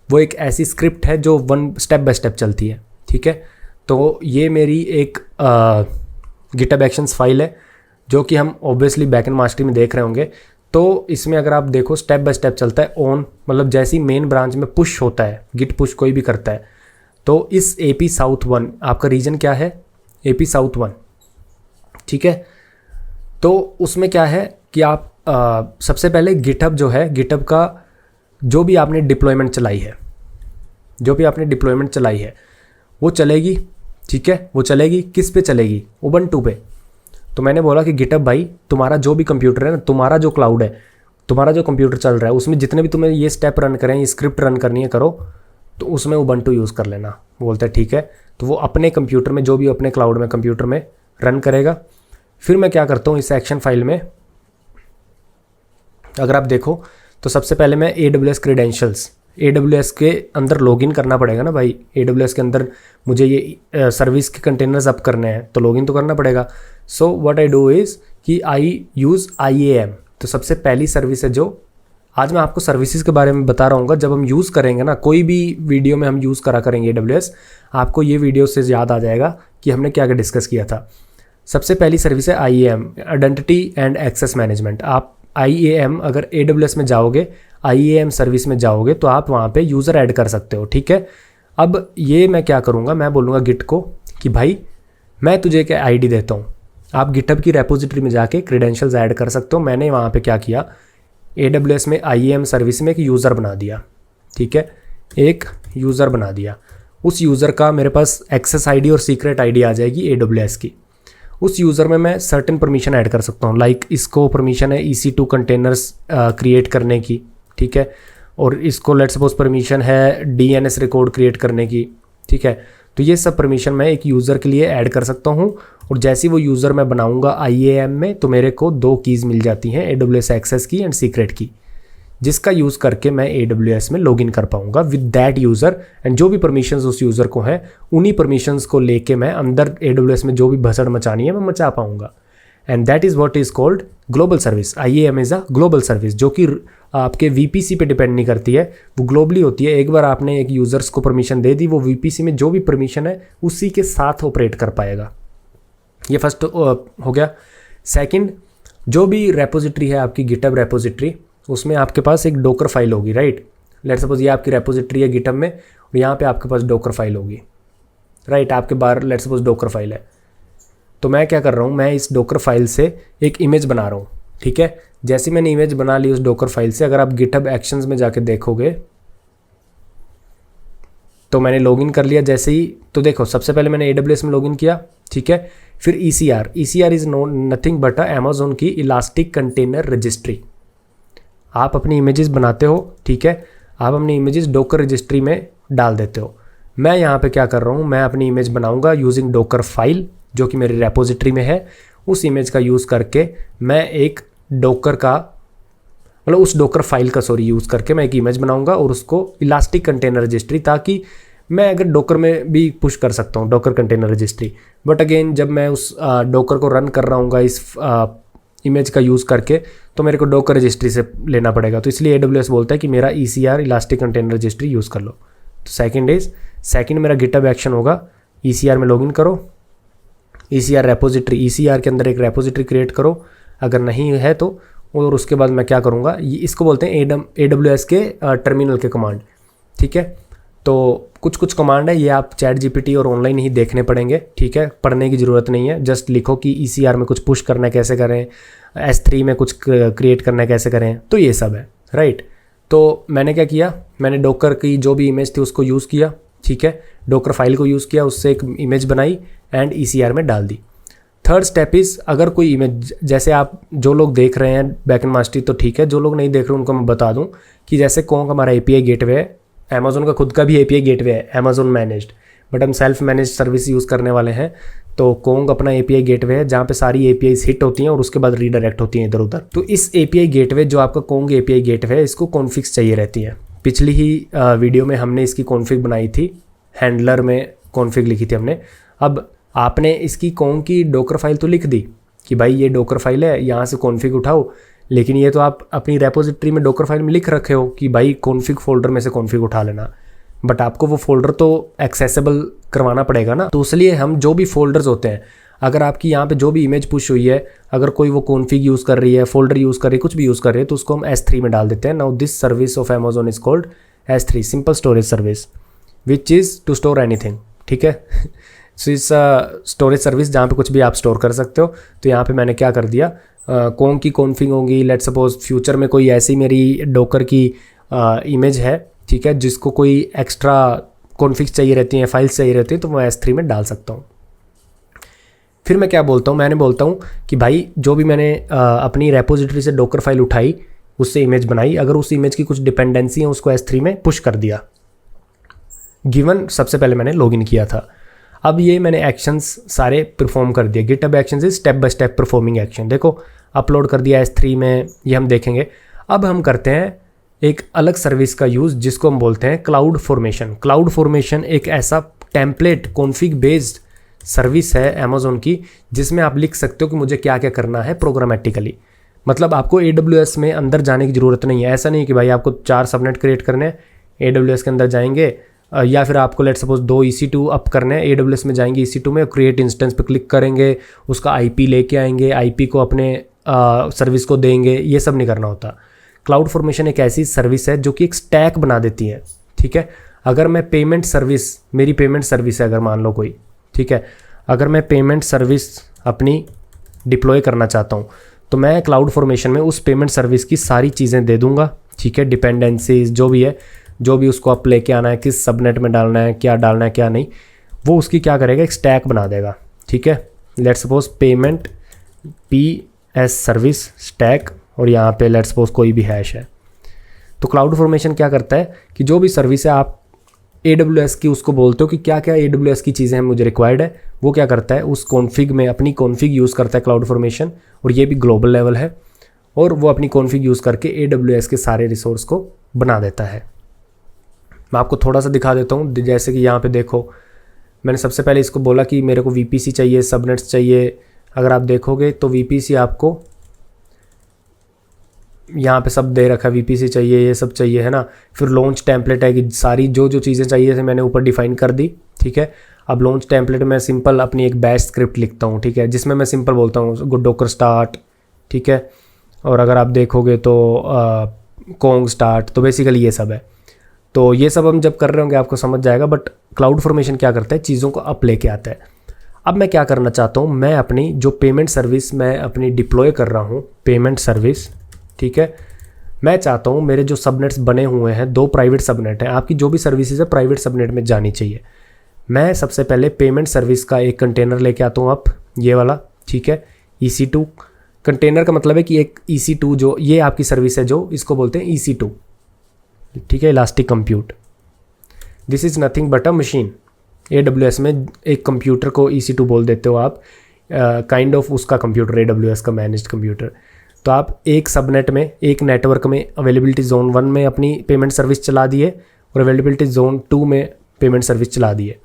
वो एक ऐसी स्क्रिप्ट है जो स्टेप बाय स्टेप चलती है, ठीक है। तो ये मेरी एक गिटहब एक्शंस फाइल है जो कि हम ऑब्वियसली बैकएंड मास्टरी में देख रहे होंगे। तो इसमें अगर आप देखो स्टेप बाय स्टेप चलता है ऑन, मतलब जैसी मेन ब्रांच में पुश होता है, गिट पुश कोई भी करता है, तो इस AP South 1, आपका रीजन क्या है? AP South 1, ठीक है। तो उसमें क्या है कि आप सबसे पहले गिटहब जो है, गिटहब का जो भी आपने डिप्लॉयमेंट चलाई है वो चलेगी, ठीक है। वो चलेगी किस पे चलेगी? Ubuntu पे। तो मैंने बोला कि गिटहब भाई, तुम्हारा जो भी कंप्यूटर है ना, तुम्हारा जो क्लाउड है, तुम्हारा जो कंप्यूटर चल रहा है, उसमें जितने भी तुम्हें ये स्टेप रन करें, ये स्क्रिप्ट रन करनी है करो, तो उसमें Ubuntu यूज़ कर लेना। बोलते हैं ठीक है। तो वो अपने कंप्यूटर में, जो भी अपने क्लाउड में कंप्यूटर में रन करेगा। फिर मैं क्या करता हूँ, इस एक्शन फाइल में अगर आप देखो तो सबसे पहले मैं AWS क्रेडेंशियल्स, AWS के अंदर लॉगिन करना पड़ेगा ना भाई। AWS के अंदर मुझे ये सर्विस के कंटेनर्स अप करने हैं तो लॉगिन तो करना पड़ेगा। So what I do is कि आई यूज़ IAM। तो सबसे पहली सर्विस है जो आज मैं आपको सर्विसेज के बारे में बता रहा हूँ। जब हम यूज़ करेंगे ना, कोई भी वीडियो में हम यूज़ करा करेंगे AWS, आपको ये वीडियो से याद आ जाएगा कि हमने क्या क्या डिस्कस किया था। सबसे पहली सर्विस है IAM, identity and access management. आप IAM अगर AWS में जाओगे, IAM सर्विस में जाओगे तो आप वहाँ पे यूज़र ऐड कर सकते हो, ठीक है। अब ये मैं क्या करूँगा, मैं बोलूँगा गिट को कि भाई मैं तुझे एक ID देता हूँ, आप गिटहब की रेपोजिटरी में जाके क्रेडेंशियल्स ऐड कर सकते हो। मैंने वहाँ पे क्या किया, AWS में IAM सर्विस में एक यूज़र बना दिया, ठीक है, एक यूज़र बना दिया। उस यूज़र का मेरे पास एक्सेस ID और सीक्रेट ID आ जाएगी AWS की। उस यूज़र में मैं सर्टेन परमिशन ऐड कर सकता हूँ, लाइक इसको परमिशन है EC2 कंटेनर्स क्रिएट करने की, ठीक है, और इसको लेट्स सपोज परमिशन है DNS रिकॉर्ड क्रिएट करने की, ठीक है। तो ये सब परमिशन मैं एक यूज़र के लिए ऐड कर सकता हूँ। और जैसे वो यूज़र मैं बनाऊँगा IAM में, तो मेरे को 2 कीज़ मिल जाती हैं, AWS एक्सेस की एंड सीक्रेट की, जिसका यूज़ करके मैं AWS में लॉगिन कर पाऊँगा विद दैट यूज़र। एंड जो भी परमिशंस उस यूज़र को हैं, उन्हीं परमिशंस को लेके मैं अंदर AWS में जो भी भसड़ मचानी है मैं मचा पाऊँगा। And that is what is called global service. IAM is a global service, जो कि आपके VPC पे डिपेंड नहीं करती है, वो ग्लोबली होती है। एक बार आपने एक यूज़र्स को परमिशन दे दी, वो VPC में जो भी परमिशन है उसी के साथ ऑपरेट कर पाएगा। ये फर्स्ट हो गया। सेकंड, जो भी रेपोजिटरी है आपकी गिटहब रेपोजिटरी, उसमें आपके पास एक डोकर फाइल होगी, राइट। लेट्स सपोज ये आपकी रेपोजिटरी है गिटहब में, और यहाँ पे आपके पास डोकर फाइल होगी, राइट। आपके बाहर लेट्स सपोज डोकर फाइल है। तो मैं क्या कर रहा हूँ, मैं इस डोकर फाइल से एक इमेज बना रहा हूँ, ठीक है। जैसे मैंने इमेज बना ली उस डोकर फाइल से, अगर आप गिटहब एक्शंस में जाके देखोगे तो मैंने लॉगिन कर लिया जैसे ही। तो देखो, सबसे पहले मैंने AWS में लॉगिन किया, ठीक है। फिर ECR is nothing but Amazon की इलास्टिक कंटेनर रजिस्ट्री। आप अपनी इमेजेस बनाते हो, ठीक है, आप अपनी इमेजेस डोकर रजिस्ट्री में डाल देते हो। मैं यहाँ पे क्या कर रहा हूँ, मैं अपनी इमेज बनाऊँगा यूजिंग डोकर फाइल जो कि मेरी रेपोजिटरी में है। उस इमेज का यूज़ करके मैं एक डोकर का मतलब उस डोकर फाइल का यूज़ करके मैं एक इमेज बनाऊंगा और उसको इलास्टिक कंटेनर रजिस्ट्री, ताकि मैं अगर डोकर में भी पुश कर सकता हूँ docker container registry. But again जब मैं उस डोकर को रन कर रहा हूँ इस इमेज का यूज़ करके, तो मेरे को डोकर रजिस्ट्री से लेना पड़ेगा। तो इसलिए AWS बोलता है कि मेरा ECR elastic container registry use कर लो। तो सेकंड मेरा गिटहब एक्शन होगा, ECR में लॉगिन करो, ECR रेपोजिटरी, ECR के अंदर एक रेपोजिटरी क्रिएट करो अगर नहीं है तो। और उसके बाद मैं क्या करूँगा, इसको बोलते हैं AWS के टर्मिनल के कमांड, ठीक है। तो कुछ कमांड है, ये आप ChatGPT और ऑनलाइन ही देखने पड़ेंगे, ठीक है, पढ़ने की ज़रूरत नहीं है। जस्ट लिखो कि ECR में कुछ पुश करना है कैसे करें, S3 में कुछ क्रिएट करना है कैसे करें, तो ये सब है, राइट। तो मैंने क्या किया, मैंने डोकर की जो भी इमेज थी उसको यूज़ किया, ठीक है, डोकर फाइल को यूज़ किया, उससे एक इमेज बनाई एंड ECR में डाल दी। थर्ड स्टेप इज़, अगर कोई इमेज, जैसे आप जो लोग देख रहे हैं बैकएंड मास्टरी तो ठीक है, जो लोग नहीं देख रहे उनको मैं बता दूं कि जैसे कोंग हमारा API गेटवे है, अमेज़न का खुद का भी API गेटवे है, अमेज़न मैनेज्ड, बट हम सेल्फ मैनेज सर्विस यूज़ करने वाले हैं। तो कोंग अपना API गेटवे है जहाँ पे सारी APIs हिट होती हैं और उसके बाद रीडायरेक्ट होती हैं इधर उधर। तो इस API गेटवे जो आपका कोंग API गेटवे है, इसको कॉन्फिग्स चाहिए रहती है। पिछली ही वीडियो में हमने इसकी कॉन्फिग बनाई थी, हैंडलर में कॉन्फिग लिखी थी हमने। अब आपने इसकी कोंग की डोकर फाइल तो लिख दी कि भाई ये डोकर फाइल है, यहाँ से कॉन्फिग उठाओ, लेकिन ये तो आप अपनी रेपोजिटरी में डोकर फाइल में लिख रखे हो कि भाई कॉन्फिग फोल्डर में से कॉन्फिग उठा लेना, बट आपको वो फोल्डर तो एक्सेसिबल करवाना पड़ेगा ना। तो इसलिए हम जो भी फोल्डर्स होते हैं, अगर आपकी यहाँ पे जो भी इमेज पुश हुई है, अगर कोई वो कॉन्फिग यूज़ कर रही है, फोल्डर यूज़ कर रही है, कुछ भी यूज़ कर रही है, तो उसको हम S3 में डाल देते हैं। Now this service of Amazon is called S3, simple storage service, which is to store anything, ठीक है। सो इस स्टोरेज सर्विस जहाँ पे कुछ भी आप स्टोर कर सकते हो। तो यहाँ पे मैंने क्या कर दिया, कोंग की कॉन्फिग होगी, लेट सपोज फ्यूचर में कोई ऐसी मेरी डोकर की इमेज है, ठीक है, जिसको कोई एक्स्ट्रा कॉन्फिग्स चाहिए रहती हैं, फाइल्स चाहिए रहती हैं, तो मैं S3 में डाल सकता हूँ। फिर मैं क्या बोलता हूँ, मैंने बोलता हूँ कि भाई जो भी मैंने अपनी रेपोजिटरी से डोकर फाइल उठाई, उससे इमेज बनाई, अगर उस इमेज की कुछ डिपेंडेंसी है उसको S3 में पुश कर दिया। गिवन सबसे पहले मैंने लॉगिन किया था। अब ये मैंने एक्शंस सारे परफॉर्म कर दिए। GitHub actions is step by step performing action. देखो अपलोड कर दिया S3 में, ये हम देखेंगे। अब हम करते हैं एक अलग सर्विस का यूज़ जिसको हम बोलते हैं क्लाउड फॉर्मेशन। क्लाउड फॉर्मेशन एक ऐसा टेम्पलेट कॉन्फिग बेस्ड सर्विस है अमेज़न की, जिसमें आप लिख सकते हो कि मुझे क्या क्या करना है प्रोग्रामेटिकली। मतलब आपको AWS में अंदर जाने की ज़रूरत नहीं है। ऐसा नहीं कि भाई आपको 4 सबनेट क्रिएट करने हैं, AWS के अंदर जाएंगे, या फिर आपको लेट सपोज 2 EC2 अप करने हैं, AWS में जाएंगे EC2 में, क्रिएट इंस्टेंस पे क्लिक करेंगे, उसका IP लेके आएंगे, IP को अपने सर्विस को देंगे, ये सब नहीं करना होता। क्लाउड फॉर्मेशन एक ऐसी सर्विस है जो कि एक स्टैक बना देती है, ठीक है। अगर मैं पेमेंट सर्विस, मेरी पेमेंट सर्विस है अगर मान लो कोई, ठीक है, अगर मैं पेमेंट सर्विस अपनी डिप्लॉय करना चाहता हूँ, तो मैं क्लाउड फॉर्मेशन में उस पेमेंट सर्विस की सारी चीज़ें दे दूँगा, ठीक है, डिपेंडेंसीज जो भी है, जो भी उसको आप लेके आना है, किस सबनेट में डालना है, क्या डालना है क्या नहीं, वो उसकी क्या करेगा, एक स्टैक बना देगा, ठीक है। Let's suppose payment PS service stack, और यहाँ पे लेट्स सपोज कोई भी हैश है। तो क्लाउड फॉर्मेशन क्या करता है कि जो भी सर्विस है आप AWS की उसको बोलते हो कि क्या क्या AWS की चीज़ें हैं मुझे रिक्वायर्ड है, वो क्या करता है उस कॉन्फिग में अपनी कॉन्फिग यूज़ करता है क्लाउड फॉर्मेशन, और ये भी ग्लोबल लेवल है, और वो अपनी कॉन्फिग यूज़ करके AWS के सारे रिसोर्स को बना देता है। मैं आपको थोड़ा सा दिखा देता हूँ। जैसे कि यहाँ पे देखो, मैंने सबसे पहले इसको बोला कि मेरे को VPC चाहिए, सबनेट्स चाहिए, अगर आप देखोगे तो VPC आपको यहाँ पे सब दे रखा है, VPC चाहिए, ये सब चाहिए, है ना। फिर लॉन्च टेम्पलेट है कि सारी जो जो चीज़ें चाहिए थे मैंने ऊपर डिफाइन कर दी, ठीक है। अब लॉन्च टेम्पलेट में सिंपल अपनी एक बैश स्क्रिप्ट लिखता हूँ, ठीक है, जिसमें मैं सिंपल बोलता हूँ गुड डॉकर स्टार्ट, ठीक है। और अगर आप देखोगे तो कोंग स्टार्ट, तो बेसिकली ये सब है। तो ये सब हम जब कर रहे होंगे आपको समझ जाएगा। बट क्लाउड फॉर्मेशन क्या करता है, चीज़ों को अप लेके आता है। अब मैं क्या करना चाहता हूँ, मैं अपनी जो पेमेंट सर्विस मैं अपनी डिप्लॉय कर रहा हूँ, पेमेंट सर्विस, ठीक है, मैं चाहता हूँ मेरे जो सबनेट्स बने हुए हैं, 2 प्राइवेट सबनेट हैं, आपकी जो भी सर्विसेज है प्राइवेट सबनेट में जानी चाहिए। मैं सबसे पहले पेमेंट सर्विस का एक कंटेनर लेके आता हूँ, आप ये वाला, ठीक है। EC2 कंटेनर का मतलब है कि एक EC2 जो ये आपकी सर्विस है, जो इसको बोलते हैं EC2, ठीक है, elastic compute. This is nothing but a machine. AWS में एक कंप्यूटर को EC2 बोल देते हो आप, काइंड ऑफ उसका कंप्यूटर, AWS का मैनेज्ड कंप्यूटर। तो आप एक सबनेट में, एक नेटवर्क में अवेलेबिलिटी जोन 1 में अपनी पेमेंट सर्विस चला दिए और अवेलेबिलिटी जोन 2 में पेमेंट सर्विस चला दिए।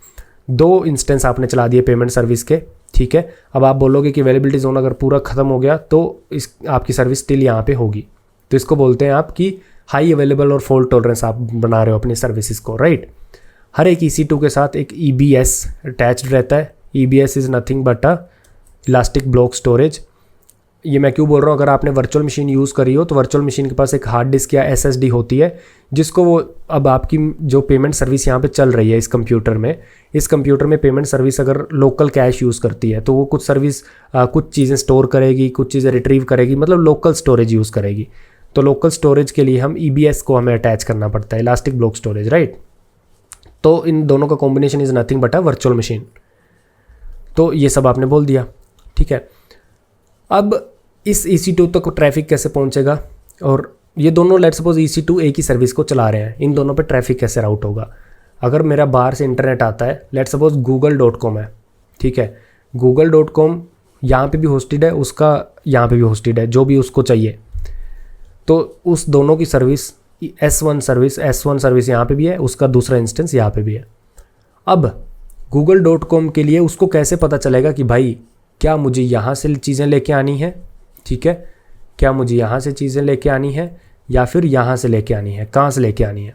2 इंस्टेंस आपने चला दिए पेमेंट सर्विस के, ठीक है। अब आप बोलोगे कि अवेलेबिलिटी जोन अगर पूरा ख़त्म हो गया तो इस आपकी सर्विस स्टिल यहाँ पे होगी। तो इसको बोलते हैं आप कि हाई अवेलेबल और फॉल्ट टॉलरेंस आप बना रहे हो अपनी सर्विसेज को, राइट। हर एक EC2 के साथ एक EBS अटैच्ड रहता है। EBS is nothing but a elastic block storage. ये मैं क्यों बोल रहा हूँ, अगर आपने वर्चुअल मशीन यूज़ करी हो तो वर्चुअल मशीन के पास एक हार्ड डिस्क या SSD होती है, जिसको वो अब आपकी जो पेमेंट सर्विस यहाँ पे चल रही है इस कंप्यूटर में पेमेंट सर्विस अगर लोकल कैश यूज़ करती है तो वो कुछ सर्विस कुछ चीज़ें स्टोर करेगी, कुछ चीज़ें रिट्रीव करेगी, मतलब लोकल स्टोरेज यूज़ करेगी। तो लोकल स्टोरेज के लिए हम EBS को हमें अटैच करना पड़ता है, इलास्टिक ब्लॉक स्टोरेज, राइट। तो इन दोनों का combination is nothing but a virtual machine. तो ये सब आपने बोल दिया, ठीक है। अब इस EC2 तक ट्रैफिक कैसे पहुंचेगा, और ये दोनों लेट्स सपोज EC2 एक ही सर्विस को चला रहे हैं, इन दोनों पे ट्रैफिक कैसे राउट होगा। अगर मेरा बाहर से इंटरनेट आता है, लेट्स सपोज google.com है, ठीक है, google.com यहाँ पे भी होस्टेड है, उसका यहाँ पे भी होस्टेड है, जो भी उसको चाहिए। तो उस दोनों की सर्विस S1 सर्विस यहाँ पे भी है, उसका दूसरा इंस्टेंस यहाँ पे भी है। अब google.com के लिए उसको कैसे पता चलेगा कि भाई क्या मुझे यहाँ से चीज़ें लेके आनी है, ठीक है, क्या मुझे यहाँ से चीज़ें लेके आनी है या फिर यहाँ से लेके आनी है, कहाँ से लेके आनी है,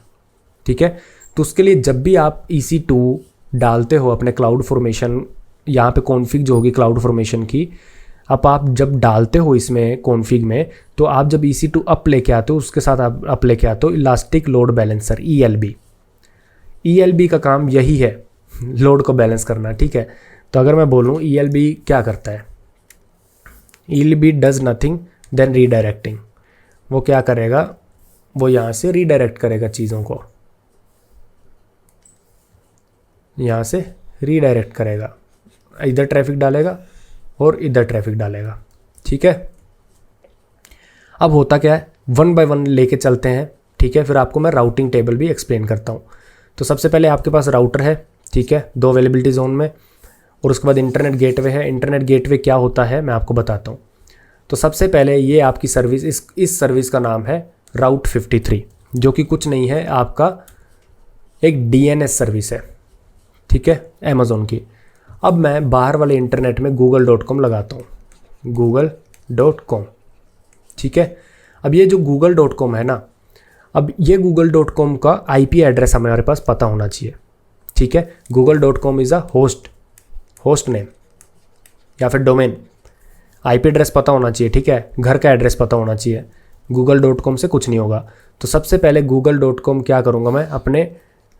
ठीक है। तो उसके लिए जब भी आप EC2 डालते हो अपने क्लाउड फॉर्मेशन, यहाँ पे कॉन्फ़िग जो होगी क्लाउड फॉर्मेशन की, अब आप जब डालते हो इसमें कॉन्फ़िग में, तो आप जब EC2 अप लेके आते हो उसके साथ आप अप लेके आते हो इलास्टिक लोड बैलेंसर, ELB का काम यही है, लोड को बैलेंस करना, ठीक है। तो अगर मैं बोलूँ ELB क्या करता है, ELB does nothing then redirecting. वो क्या करेगा, वो यहाँ से रीडायरेक्ट करेगा चीज़ों को, यहाँ से रीडायरेक्ट करेगा, इधर ट्रैफिक डालेगा और इधर ट्रैफिक डालेगा, ठीक है। अब होता क्या है, 1 बाय 1 लेके चलते हैं, ठीक है। फिर आपको मैं राउटिंग टेबल भी एक्सप्लेन करता हूँ। तो सबसे पहले आपके पास राउटर है, ठीक है, 2 अवेलेबिलिटी जोन में, और उसके बाद इंटरनेट गेटवे है। इंटरनेट गेटवे क्या होता है मैं आपको बताता हूँ। तो सबसे पहले ये आपकी सर्विस, इस सर्विस का नाम है राउट 53, जो कि कुछ नहीं है, आपका एक DNS सर्विस है, ठीक है, अमेज़ॉन की। अब मैं बाहर वाले इंटरनेट में google.com लगाता हूँ, google.com, ठीक है। अब ये जो google.com है ना, अब ये google.com का IP एड्रेस हमारे पास पता होना चाहिए, ठीक है। google.com is a host name या फिर डोमेन, IP एड्रेस पता होना चाहिए, ठीक है, घर का एड्रेस पता होना चाहिए। google.com से कुछ नहीं होगा। तो सबसे पहले google.com क्या करूँगा मैं, अपने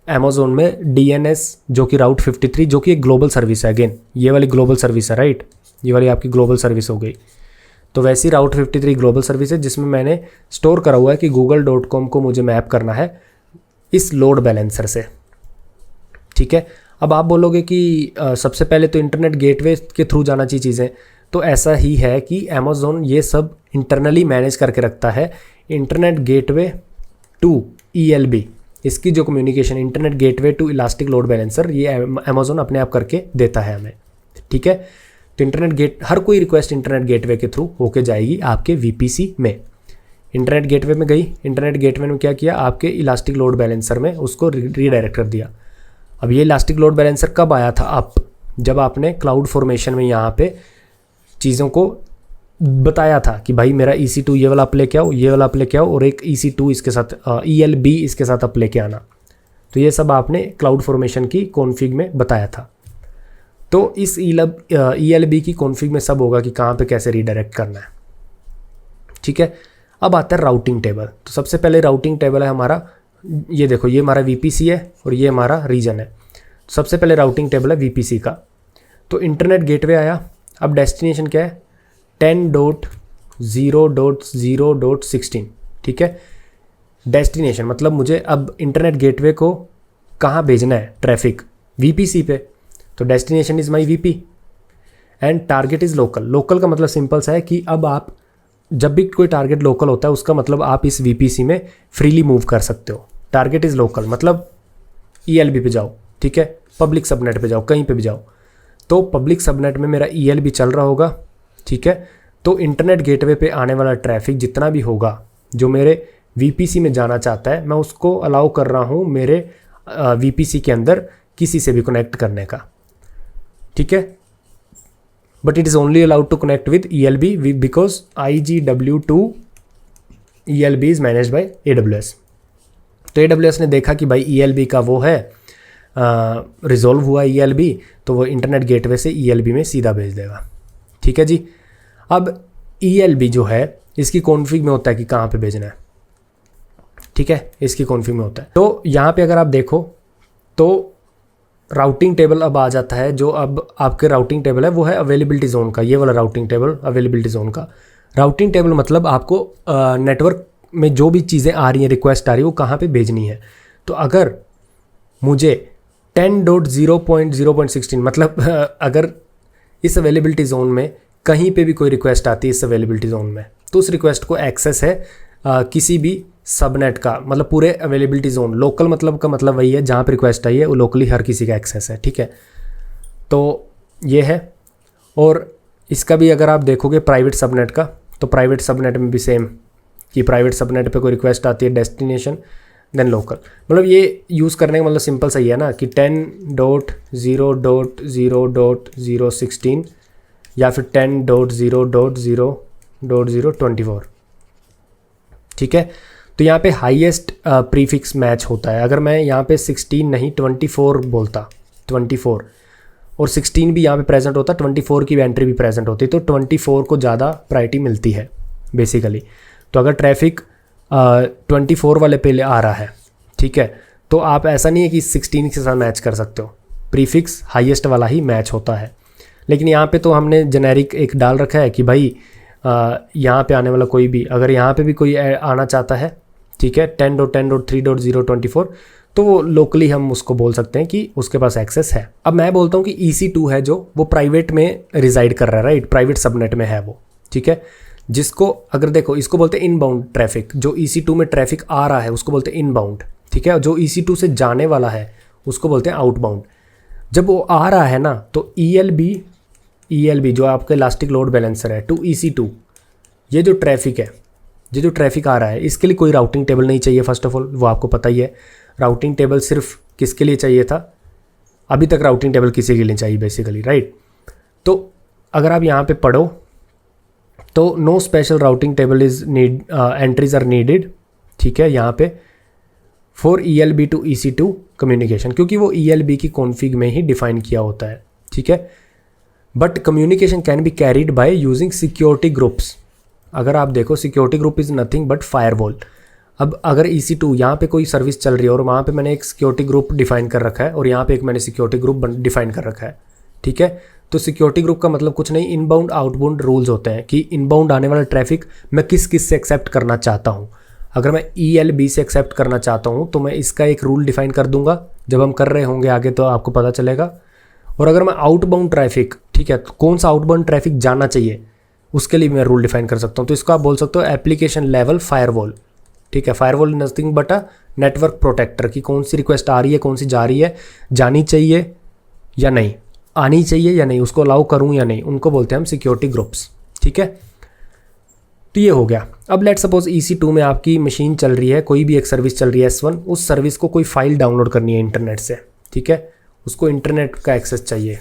अमेज़ॉन में DNS जो कि राउट 53, जो कि एक ग्लोबल सर्विस है, अगेन ये वाली ग्लोबल सर्विस है, राइट, ये वाली आपकी ग्लोबल सर्विस हो गई। तो वैसी राउट 53 ग्लोबल सर्विस है जिसमें मैंने स्टोर करा हुआ है कि google.com को मुझे मैप करना है इस लोड बैलेंसर से, ठीक है। अब आप बोलोगे कि सबसे पहले तो इंटरनेट गेटवे के थ्रू जाना चाहिए चीज़ें, तो ऐसा ही है कि अमेज़ॉन ये सब इंटरनली मैनेज करके रखता है। इंटरनेट गेटवे टू ELB, इसकी जो communication internet gateway to elastic load balancer, ये अमेज़ॉन अपने आप करके देता है हमें, ठीक है। तो हर कोई रिक्वेस्ट इंटरनेट गेटवे के थ्रू होके जाएगी आपके VPC में। इंटरनेट गेटवे में गई, इंटरनेट गेटवे ने क्या किया, आपके इलास्टिक लोड बैलेंसर में उसको रीडायरेक्ट कर दिया। अब ये इलास्टिक लोड बैलेंसर कब आया था, जब आपने क्लाउड फॉर्मेशन में यहाँ पे चीज़ों को बताया था कि भाई मेरा EC2 ये वाला आप लेके आओ, ये वाला आप लेके आओ, और एक EC2 इसके साथ ELB इसके साथ आप लेके आना। तो ये सब आपने क्लाउड फॉर्मेशन की कॉन्फ़िग में बताया था। तो इस ELB की कॉन्फ़िग में सब होगा कि कहाँ पे कैसे रीडायरेक्ट करना है, ठीक है। अब आता है राउटिंग टेबल। तो सबसे पहले राउटिंग टेबल है हमारा, ये देखो, ये हमारा VPC है और ये हमारा रीजन है। सबसे पहले राउटिंग टेबल है VPC का। तो इंटरनेट गेटवे आया। अब डेस्टिनेशन क्या है, 10.0.0.16, ठीक है। डेस्टिनेशन मतलब मुझे अब इंटरनेट गेटवे को कहाँ भेजना है ट्रैफिक, VPC पे। तो destination is my VP and target is local. Local का मतलब सिंपल सा है कि अब आप जब भी कोई टारगेट लोकल होता है उसका मतलब आप इस VPC में फ्रीली मूव कर सकते हो। टारगेट इज़ लोकल मतलब ELB पे जाओ, ठीक है, पब्लिक सबनेट पे जाओ, कहीं पे भी जाओ। तो पब्लिक सबनेट में मेरा ELB चल रहा होगा, ठीक है। तो इंटरनेट गेटवे पे आने वाला ट्रैफिक जितना भी होगा जो मेरे VPC में जाना चाहता है, मैं उसको अलाउ कर रहा हूँ मेरे VPC के अंदर किसी से भी कनेक्ट करने का, ठीक है। But it is only allowed to connect with ELB because IGW2 ELB is manage by AWS। तो AWS ने देखा कि भाई ELB का वो है, रिजॉल्व हुआ ELB, तो वो इंटरनेट गेटवे से ELB में सीधा भेज देगा, ठीक है जी। अब ELB जो है इसकी कॉन्फ़िग में होता है कि कहाँ पे भेजना है, ठीक है, इसकी कॉन्फ़िग में होता है। तो यहाँ पे अगर आप देखो तो राउटिंग टेबल अब आ जाता है। जो अब आपके राउटिंग टेबल है वो है अवेलेबिलिटी जोन का, ये वाला राउटिंग टेबल अवेलेबिलिटी जोन का। राउटिंग टेबल मतलब आपको नेटवर्क में जो भी चीज़ें आ रही हैं, रिक्वेस्ट आ रही है, वो कहाँ पे भेजनी है। तो अगर मुझे 10.0.0.16 मतलब अगर इस अवेलेबिलिटी जोन में कहीं पे भी कोई रिक्वेस्ट आती है इस अवेलेबिलिटी जोन में, तो उस रिक्वेस्ट को एक्सेस है किसी भी सबनेट का, मतलब पूरे अवेलेबिलिटी जोन। लोकल मतलब का मतलब वही है जहाँ पे रिक्वेस्ट आई है वो लोकली हर किसी का एक्सेस है, ठीक है। तो ये है। और इसका भी अगर आप देखोगे प्राइवेट सबनेट का, तो प्राइवेट सबनेट में भी सेम कि प्राइवेट सबनेट पे कोई रिक्वेस्ट आती है, डेस्टिनेशन देन लोकल। मतलब ये यूज़ करने का मतलब सिंपल सही है ना कि 10.0.0.016 या फिर 10.0.0.0.24, ठीक है। तो यहाँ पे हाईएस्ट प्रीफिक्स मैच होता है। अगर मैं यहाँ पे 16 नहीं 24 बोलता, 24 और 16 भी यहाँ पे प्रेजेंट होता, 24 की एंट्री भी प्रेजेंट होती, तो 24 को ज़्यादा प्रायोरिटी मिलती है बेसिकली। तो अगर ट्रैफिक 24 वाले पे आ रहा है, ठीक है, तो आप ऐसा नहीं है कि 16 के साथ मैच कर सकते हो, प्रीफिक्स हाईएस्ट वाला ही मैच होता है। लेकिन यहाँ पे तो हमने जेनेरिक एक डाल रखा है कि भाई यहाँ पे आने वाला कोई भी, अगर यहाँ पे भी कोई आना चाहता है, ठीक है, 10.10.3.0.24, तो वो लोकली हम उसको बोल सकते हैं कि उसके पास एक्सेस है। अब मैं बोलता हूँ कि EC2 है जो वो प्राइवेट में रिजाइड कर रहा है, राइट, प्राइवेट सबनेट में है वो, ठीक है। जिसको अगर देखो इसको बोलते हैं इनबाउंड ट्रैफिक, जो EC2 में ट्रैफिक आ रहा है उसको बोलते हैं इनबाउंड, ठीक है। जो EC2 से जाने वाला है उसको बोलते हैं आउटबाउंड। जब वो आ रहा है ना तो ELB जो आपका इलास्टिक लोड बैलेंसर है टू EC2, ये जो ट्रैफिक है, ये जो ट्रैफिक आ रहा है, इसके लिए कोई राउटिंग टेबल नहीं चाहिए। फर्स्ट ऑफ ऑल वो आपको पता ही है, राउटिंग टेबल सिर्फ किसके लिए चाहिए था, अभी तक राउटिंग टेबल किसी के लिए चाहिए बेसिकली, राइट। तो अगर आप यहाँ पे पढ़ो तो no special routing table is need, entries are needed, ठीक है, यहाँ पे for ELB to EC2 communication, क्योंकि वो ELB की कॉन्फ़िग में ही डिफाइन किया होता है, ठीक है। But communication can be carried by using security groups. अगर आप देखो security group is nothing but firewall. अब अगर EC2 यहाँ पे कोई सर्विस चल रही है और वहाँ पे मैंने एक सिक्योरिटी ग्रुप डिफाइन कर रखा है और यहाँ पे एक मैंने सिक्योरिटी ग्रुप डिफाइन कर रखा है, ठीक है। तो सिक्योरिटी ग्रुप का मतलब कुछ नहीं, इनबाउंड आउटबाउंड रूल्स होते हैं कि इनबाउंड आने वाला ट्रैफिक मैं किस किस से एक्सेप्ट करना चाहता हूँ। अगर मैं ELB से एक्सेप्ट करना चाहता हूँ तो मैं इसका एक रूल डिफाइन कर दूंगा, जब हम कर रहे होंगे आगे तो आपको पता चलेगा। और अगर मैं आउटबाउंड ट्रैफिक, ठीक है, तो कौन सा आउटबाउंड ट्रैफिक जाना चाहिए उसके लिए मैं रूल डिफाइन कर सकता हूँ। तो इसको आप बोल सकते हो एप्लीकेशन लेवल फायरवॉल, ठीक है। Firewall nothing but a network protector, की कौन सी रिक्वेस्ट आ रही है, कौन सी जा रही है, जानी चाहिए या नहीं, आनी चाहिए या नहीं, उसको अलाउ करूँ या नहीं, उनको बोलते हैं हम सिक्योरिटी ग्रुप्स, ठीक है। तो ये हो गया। अब लेट सपोज EC2 में आपकी मशीन चल रही है, कोई भी एक सर्विस चल रही है S1, उस सर्विस को कोई फाइल डाउनलोड करनी है इंटरनेट से, ठीक है, उसको इंटरनेट का एक्सेस चाहिए,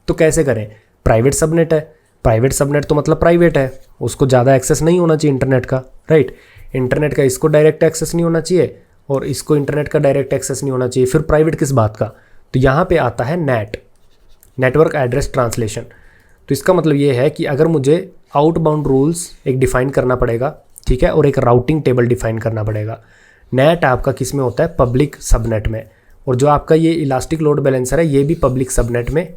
तो कैसे करें। प्राइवेट सबनेट है, प्राइवेट सबनेट तो मतलब प्राइवेट है, उसको ज़्यादा एक्सेस नहीं होना चाहिए इंटरनेट का, राइट। इंटरनेट का इसको डायरेक्ट एक्सेस नहीं होना चाहिए और इसको इंटरनेट का डायरेक्ट एक्सेस नहीं होना चाहिए, फिर प्राइवेट किस बात का। तो यहाँ पे आता है नेट, नेटवर्क एड्रेस ट्रांसलेशन। तो इसका मतलब ये है कि अगर मुझे आउटबाउंड रूल्स एक डिफ़ाइन करना पड़ेगा, ठीक है, और एक राउटिंग टेबल डिफ़ाइन करना पड़ेगा। नेट आपका किस में होता है, पब्लिक सबनेट में, और जो आपका ये इलास्टिक लोड बैलेंसर है ये भी पब्लिक सबनेट में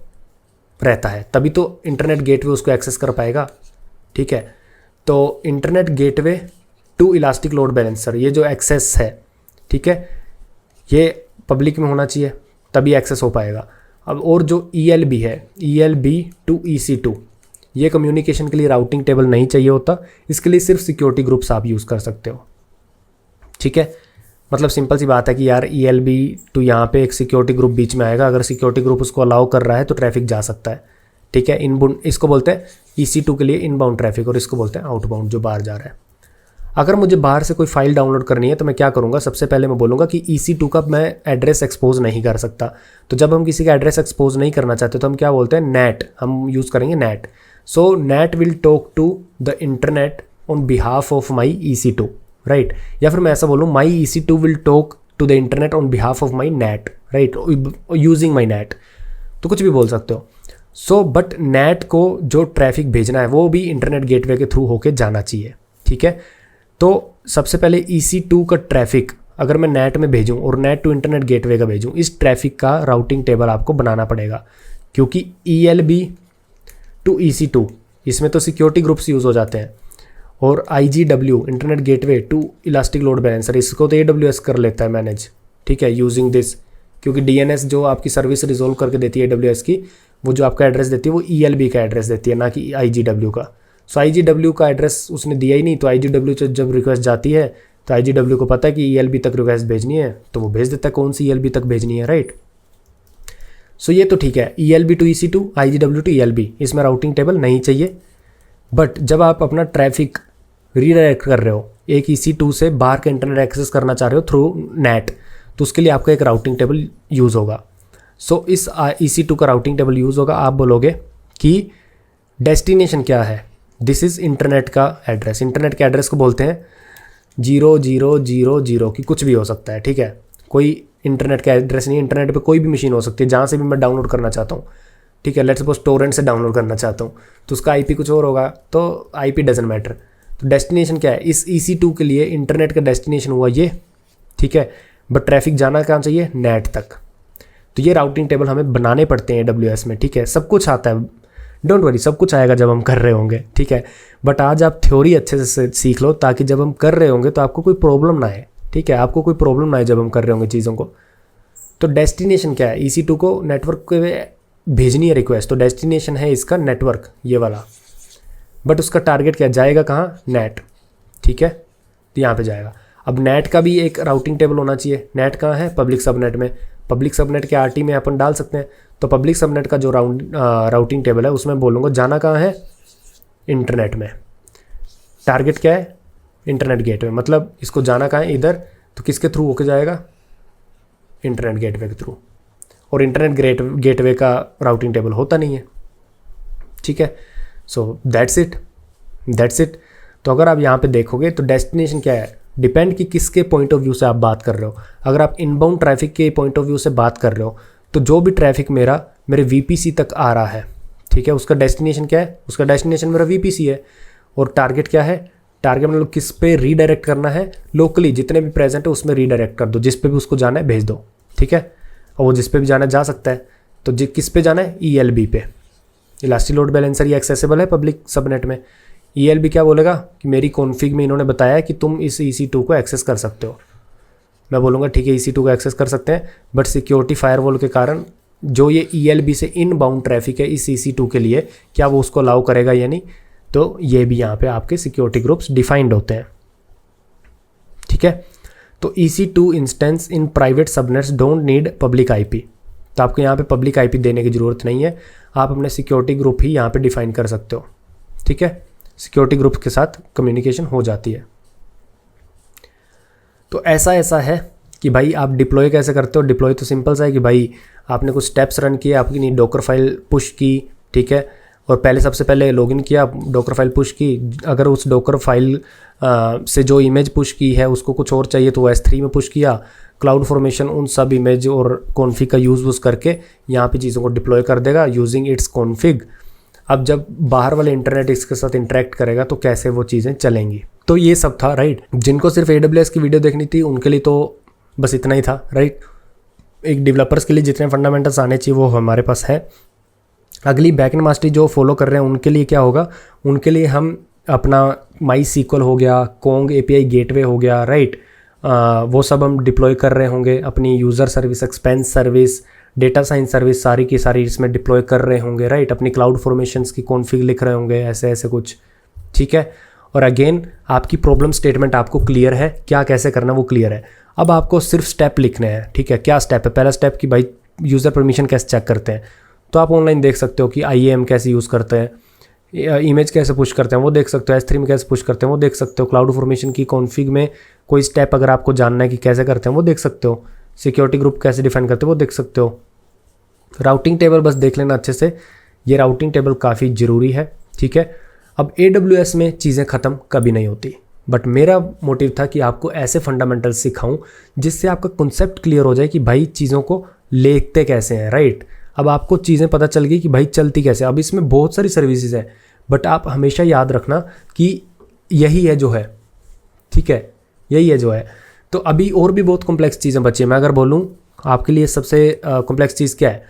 रहता है, तभी तो इंटरनेट गेटवे उसको एक्सेस कर पाएगा, ठीक है। तो internet gateway to elastic load balancer, ये जो एक्सेस है, ठीक है, ये पब्लिक में होना चाहिए तभी एक्सेस हो पाएगा। अब और जो ELB है, ELB टू EC2, ये कम्युनिकेशन के लिए राउटिंग टेबल नहीं चाहिए होता, इसके लिए सिर्फ सिक्योरिटी ग्रुप्स आप यूज़ कर सकते हो, ठीक है। मतलब सिंपल सी बात है कि यार ELB टू यहाँ पे एक सिक्योरिटी ग्रुप बीच में आएगा, अगर सिक्योरिटी ग्रुप उसको अलाउ कर रहा है तो ट्रैफिक जा सकता है, ठीक है। इनबाउंड इसको बोलते हैं EC2 के लिए इनबाउंड ट्रैफिक, और इसको बोलते हैं आउटबाउंड जो बाहर जा रहा है। अगर मुझे बाहर से कोई फाइल डाउनलोड करनी है तो मैं क्या करूँगा, सबसे पहले मैं बोलूँगा कि EC2 का मैं एड्रेस एक्सपोज नहीं कर सकता। तो जब हम किसी का एड्रेस एक्सपोज नहीं करना चाहते तो हम क्या बोलते हैं, नेट, हम यूज़ करेंगे NAT. So NAT will talk to the internet on behalf of my EC2, right. या फिर मैं ऐसा बोलूँ, my EC2 will talk to the internet on behalf of my NAT, right, using my NAT, तो कुछ भी बोल सकते हो। सो बट नेट को जो ट्रैफिक भेजना है वो भी इंटरनेट गेटवे के थ्रू होके जाना चाहिए, ठीक है। तो सबसे पहले EC2 का ट्रैफिक अगर मैं नेट में भेजूं और नेट टू इंटरनेट गेटवे का भेजूं, इस ट्रैफिक का राउटिंग टेबल आपको बनाना पड़ेगा, क्योंकि ELB टू EC2 इसमें तो सिक्योरिटी ग्रुप्स यूज़ हो जाते हैं, और IGW internet gateway to elastic load balancer, इसको तो AWS कर लेता है मैनेज, ठीक है, यूजिंग दिस, क्योंकि DNS जो आपकी सर्विस रिजोल्व करके देती है AWS की, वो जो आपका एड्रेस देती है वो ELB का एड्रेस देती है, ना कि IGW का। सो IGW का एड्रेस उसने दिया ही नहीं, तो IGW से जब रिक्वेस्ट जाती है तो IGW को पता है कि ELB तक रिक्वेस्ट भेजनी है, तो वो भेज देता है कौन सी ELB तक भेजनी है, राइट। सो ये तो ठीक है, ELB to EC2, IGW to ELB, इसमें राउटिंग टेबल नहीं चाहिए। बट जब आप अपना ट्रैफिक रीडायरेक्ट कर रहे हो, एक EC2 से बाहर का इंटरनेट एक्सेस करना चाह रहे हो थ्रू नेट, तो उसके लिए आपका एक राउटिंग टेबल यूज़ होगा। सो इस EC2 का राउटिंग टेबल यूज़ होगा। आप बोलोगे कि डेस्टिनेशन क्या है, दिस इज़ इंटरनेट का एड्रेस। इंटरनेट के एड्रेस को बोलते हैं 0000 की, कुछ भी हो सकता है, ठीक है, कोई इंटरनेट का एड्रेस नहीं, इंटरनेट पे कोई भी मशीन हो सकती है जहाँ से भी मैं डाउनलोड करना चाहता हूँ, ठीक है। लेट्स सपोज टोरेंट से डाउनलोड करना चाहता हूँ तो उसका IP कुछ और होगा, तो IP डजंट मैटर। तो डेस्टिनेशन क्या है, इस EC2 के लिए इंटरनेट का डेस्टिनेशन हुआ ये, ठीक है, बट ट्रैफिक जाना कहाँ चाहिए, नेट तक। तो ये राउटिंग टेबल हमें बनाने पड़ते हैं AWS में, ठीक है, सब कुछ आता है, डोंट वरी, सब कुछ आएगा जब हम कर रहे होंगे, ठीक है। बट आज आप थ्योरी अच्छे से सीख लो ताकि जब हम कर रहे होंगे तो आपको कोई प्रॉब्लम ना आए, ठीक है, आपको कोई प्रॉब्लम ना आए जब हम कर रहे होंगे चीज़ों को। तो डेस्टिनेशन क्या है, EC2 को नेटवर्क पे भेजनी है रिक्वेस्ट, तो डेस्टिनेशन है इसका नेटवर्क, ये वाला, बट उसका टारगेट क्या जाएगा, कहाँ, नेट, ठीक है, तो यहाँ पे जाएगा। अब नेट का भी एक राउटिंग टेबल होना चाहिए। नेट कहाँ है, पब्लिक सबनेट में। पब्लिक सबनेट के RT में अपन डाल सकते हैं, तो पब्लिक सबनेट का जो राउटिंग टेबल है उसमें बोलूँगा जाना कहाँ है, इंटरनेट में। टारगेट क्या है, इंटरनेट गेटवे, मतलब इसको जाना कहाँ है, इधर, तो किसके थ्रू होके जाएगा, इंटरनेट गेटवे के थ्रू। और इंटरनेट गेटवे का राउटिंग टेबल होता नहीं है, ठीक है। So that's it. तो अगर आप यहाँ पे देखोगे तो डेस्टिनेशन क्या है, डिपेंड कि किसके पॉइंट ऑफ व्यू से आप बात कर रहे हो। अगर आप इनबाउंड ट्रैफिक के पॉइंट ऑफ व्यू से बात कर रहे हो तो जो भी ट्रैफिक मेरा मेरे VPC तक आ रहा है, ठीक है, उसका डेस्टिनेशन क्या है, उसका डेस्टिनेशन मेरा VPC है। और टारगेट क्या है, टारगेट मतलब किस पे रीडायरेक्ट करना है, लोकली जितने भी प्रेजेंट है उसमें रीडायरेक्ट कर दो, जिस पे भी उसको जाना है भेज दो, ठीक है। और वो जिस पे भी जाना जा सकता है, तो किस पे जाना है, ELB पे। इलास्टिक लोड बैलेंसर ये एक्सेसिबल है पब्लिक सबनेट में। ELB क्या बोलेगा कि मेरी कॉन्फ़िग में इन्होंने बताया है कि तुम इस EC2 को एक्सेस कर सकते हो। मैं बोलूँगा ठीक है, EC2 को एक्सेस कर सकते हैं, बट सिक्योरिटी फायरवॉल के कारण जो ये ELB से इनबाउंड ट्रैफिक है इस EC2 के लिए, क्या वो उसको अलाउ करेगा या नहीं, तो ये भी यहाँ पे आपके सिक्योरिटी ग्रुप्स डिफाइंड होते हैं, ठीक है। तो EC2 instance in private subnets don't need public IP, तो आपको यहाँ पे पब्लिक IP देने की ज़रूरत नहीं है, आप अपने सिक्योरिटी ग्रुप ही यहाँ पे डिफाइन कर सकते हो, ठीक है। सिक्योरिटी ग्रुप के साथ कम्युनिकेशन हो जाती है। तो ऐसा है कि भाई आप डिप्लॉय कैसे करते हो। डिप्लॉय तो सिंपल सा है कि भाई आपने कुछ स्टेप्स रन किए, आपकी डॉकर फाइल पुश की, ठीक है, और पहले सबसे पहले लॉगिन किया, डॉकर फाइल पुश की, अगर उस डॉकर फाइल से जो इमेज पुश की है उसको कुछ और चाहिए तो S3 में पुश किया, क्लाउड फॉर्मेशन उन सब इमेज और कॉन्फ़िग का यूज़ करके यहाँ पे चीज़ों को डिप्लॉय कर देगा यूजिंग इट्स कॉन्फ़िग। अब जब बाहर वाले इंटरनेट इसके साथ इंटरेक्ट करेगा तो कैसे वो चीज़ें चलेंगी। तो ये सब था, राइट। जिनको सिर्फ AWS की वीडियो देखनी थी उनके लिए तो बस इतना ही था, राइट। एक डेवलपर्स के लिए जितने फंडामेंटल्स आने चाहिए वो हमारे पास है। अगली बैकएंड मास्टरी जो फॉलो कर रहे हैं उनके लिए क्या होगा, उनके लिए हम अपना MySQL हो गया, Kong API गेटवे हो गया, राइट, वो सब हम डिप्लॉय कर रहे होंगे। अपनी user service, expense service, data science service सारी की सारी इसमें डिप्लॉय कर रहे होंगे, राइट। अपनी क्लाउड फॉर्मेशंस की कॉन्फ़िग लिख रहे होंगे, ऐसे ऐसे कुछ, ठीक है। और अगेन आपकी प्रॉब्लम स्टेटमेंट आपको क्लियर है, क्या कैसे करना वो क्लियर है। अब आपको सिर्फ स्टेप लिखने हैं, ठीक है। क्या स्टेप है? पहला स्टेप कि भाई यूज़र परमिशन कैसे चेक करते हैं, तो आप ऑनलाइन देख सकते हो कि IAM कैसे यूज़ करते हैं, इमेज कैसे पुश करते हैं वो देख सकते हो, S3 में कैसे पुश करते हैं वो देख सकते हो, क्लाउड फॉर्मेशन की कॉन्फ़िग में कोई स्टेप अगर आपको जानना है कि कैसे करते हैं वो देख सकते हो, सिक्योरिटी ग्रुप कैसे डिफाइन करते हैं वो देख सकते हो। राउटिंग टेबल बस देख लेना अच्छे से, ये राउटिंग टेबल काफ़ी ज़रूरी है, ठीक है। अब AWS में चीज़ें ख़त्म कभी नहीं होती, बट मेरा मोटिव था कि आपको ऐसे फंडामेंटल सिखाऊं जिससे आपका कॉन्सेप्ट क्लियर हो जाए कि भाई चीज़ों को लेते कैसे हैं, राइट। अब आपको चीज़ें पता चल गई कि भाई चलती कैसे। अब इसमें बहुत सारी सर्विसेज है, बट आप हमेशा याद रखना कि यही है जो है, ठीक है, यही है जो है। तो अभी और भी बहुत कॉम्प्लेक्स चीज़ें बची हैं। मैं अगर बोलूँ आपके लिए सबसे कॉम्प्लेक्स चीज़ क्या है,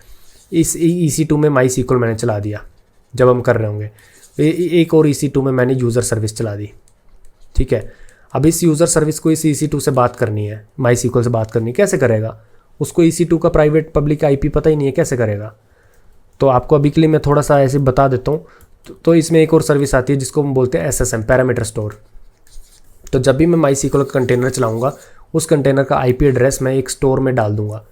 इस EC2 में MySQL मैंने चला दिया जब हम कर रहे होंगे, एक और EC2 में मैंने यूज़र सर्विस चला दी, ठीक है। अब इस यूज़र सर्विस को इस EC2 से बात करनी है, MySQL से बात करनी है, कैसे करेगा? उसको EC2 का प्राइवेट पब्लिक IP पता ही नहीं है, कैसे करेगा? तो आपको अभी के लिए मैं थोड़ा सा ऐसे बता देता हूँ। तो इसमें एक और सर्विस आती है जिसको हम बोलते हैं SSM, पैरामीटर स्टोर। तो जब भी मैं MySQL का कंटेनर चलाऊँगा उस कंटेनर का IP एड्रेस मैं एक स्टोर में डाल दूँगा,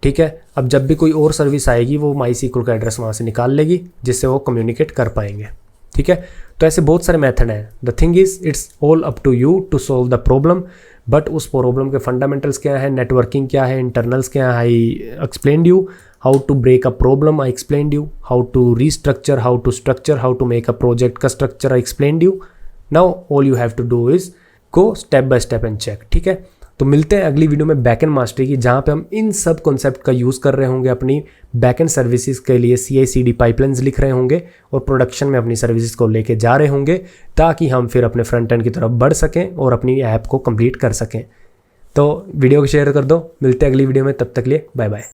ठीक है। अब जब भी कोई और सर्विस आएगी वो MySQL का एड्रेस वहाँ से निकाल लेगी जिससे वो कम्युनिकेट कर पाएंगे, ठीक है। तो ऐसे बहुत सारे मेथड हैं। The thing is it's all up to you to solve the problem, but उस प्रॉब्लम के फंडामेंटल्स क्या है, नेटवर्किंग क्या है, इंटरनल्स क्या है, I explained you how to break a problem, I explained you how to restructure, how to structure, how to make a project का structure, I explained you. Now all you have to do is go step by step and check, ठीक है। तो मिलते हैं अगली video में backend mastery की, जहाँ पे हम इन सब कॉन्सेप्ट का यूज़ कर रहे होंगे अपनी बैकएंड सर्विसेज के लिए, CI/CD पाइपलाइंस लिख रहे होंगे और प्रोडक्शन में अपनी सर्विसेज को लेके जा रहे होंगे, ताकि हम फिर अपने फ्रंट एंड की तरफ बढ़ सकें और अपनी ऐप को कंप्लीट कर सकें। तो वीडियो को शेयर कर दो, मिलते हैं अगली वीडियो में, तब तक लिए बाय बाय।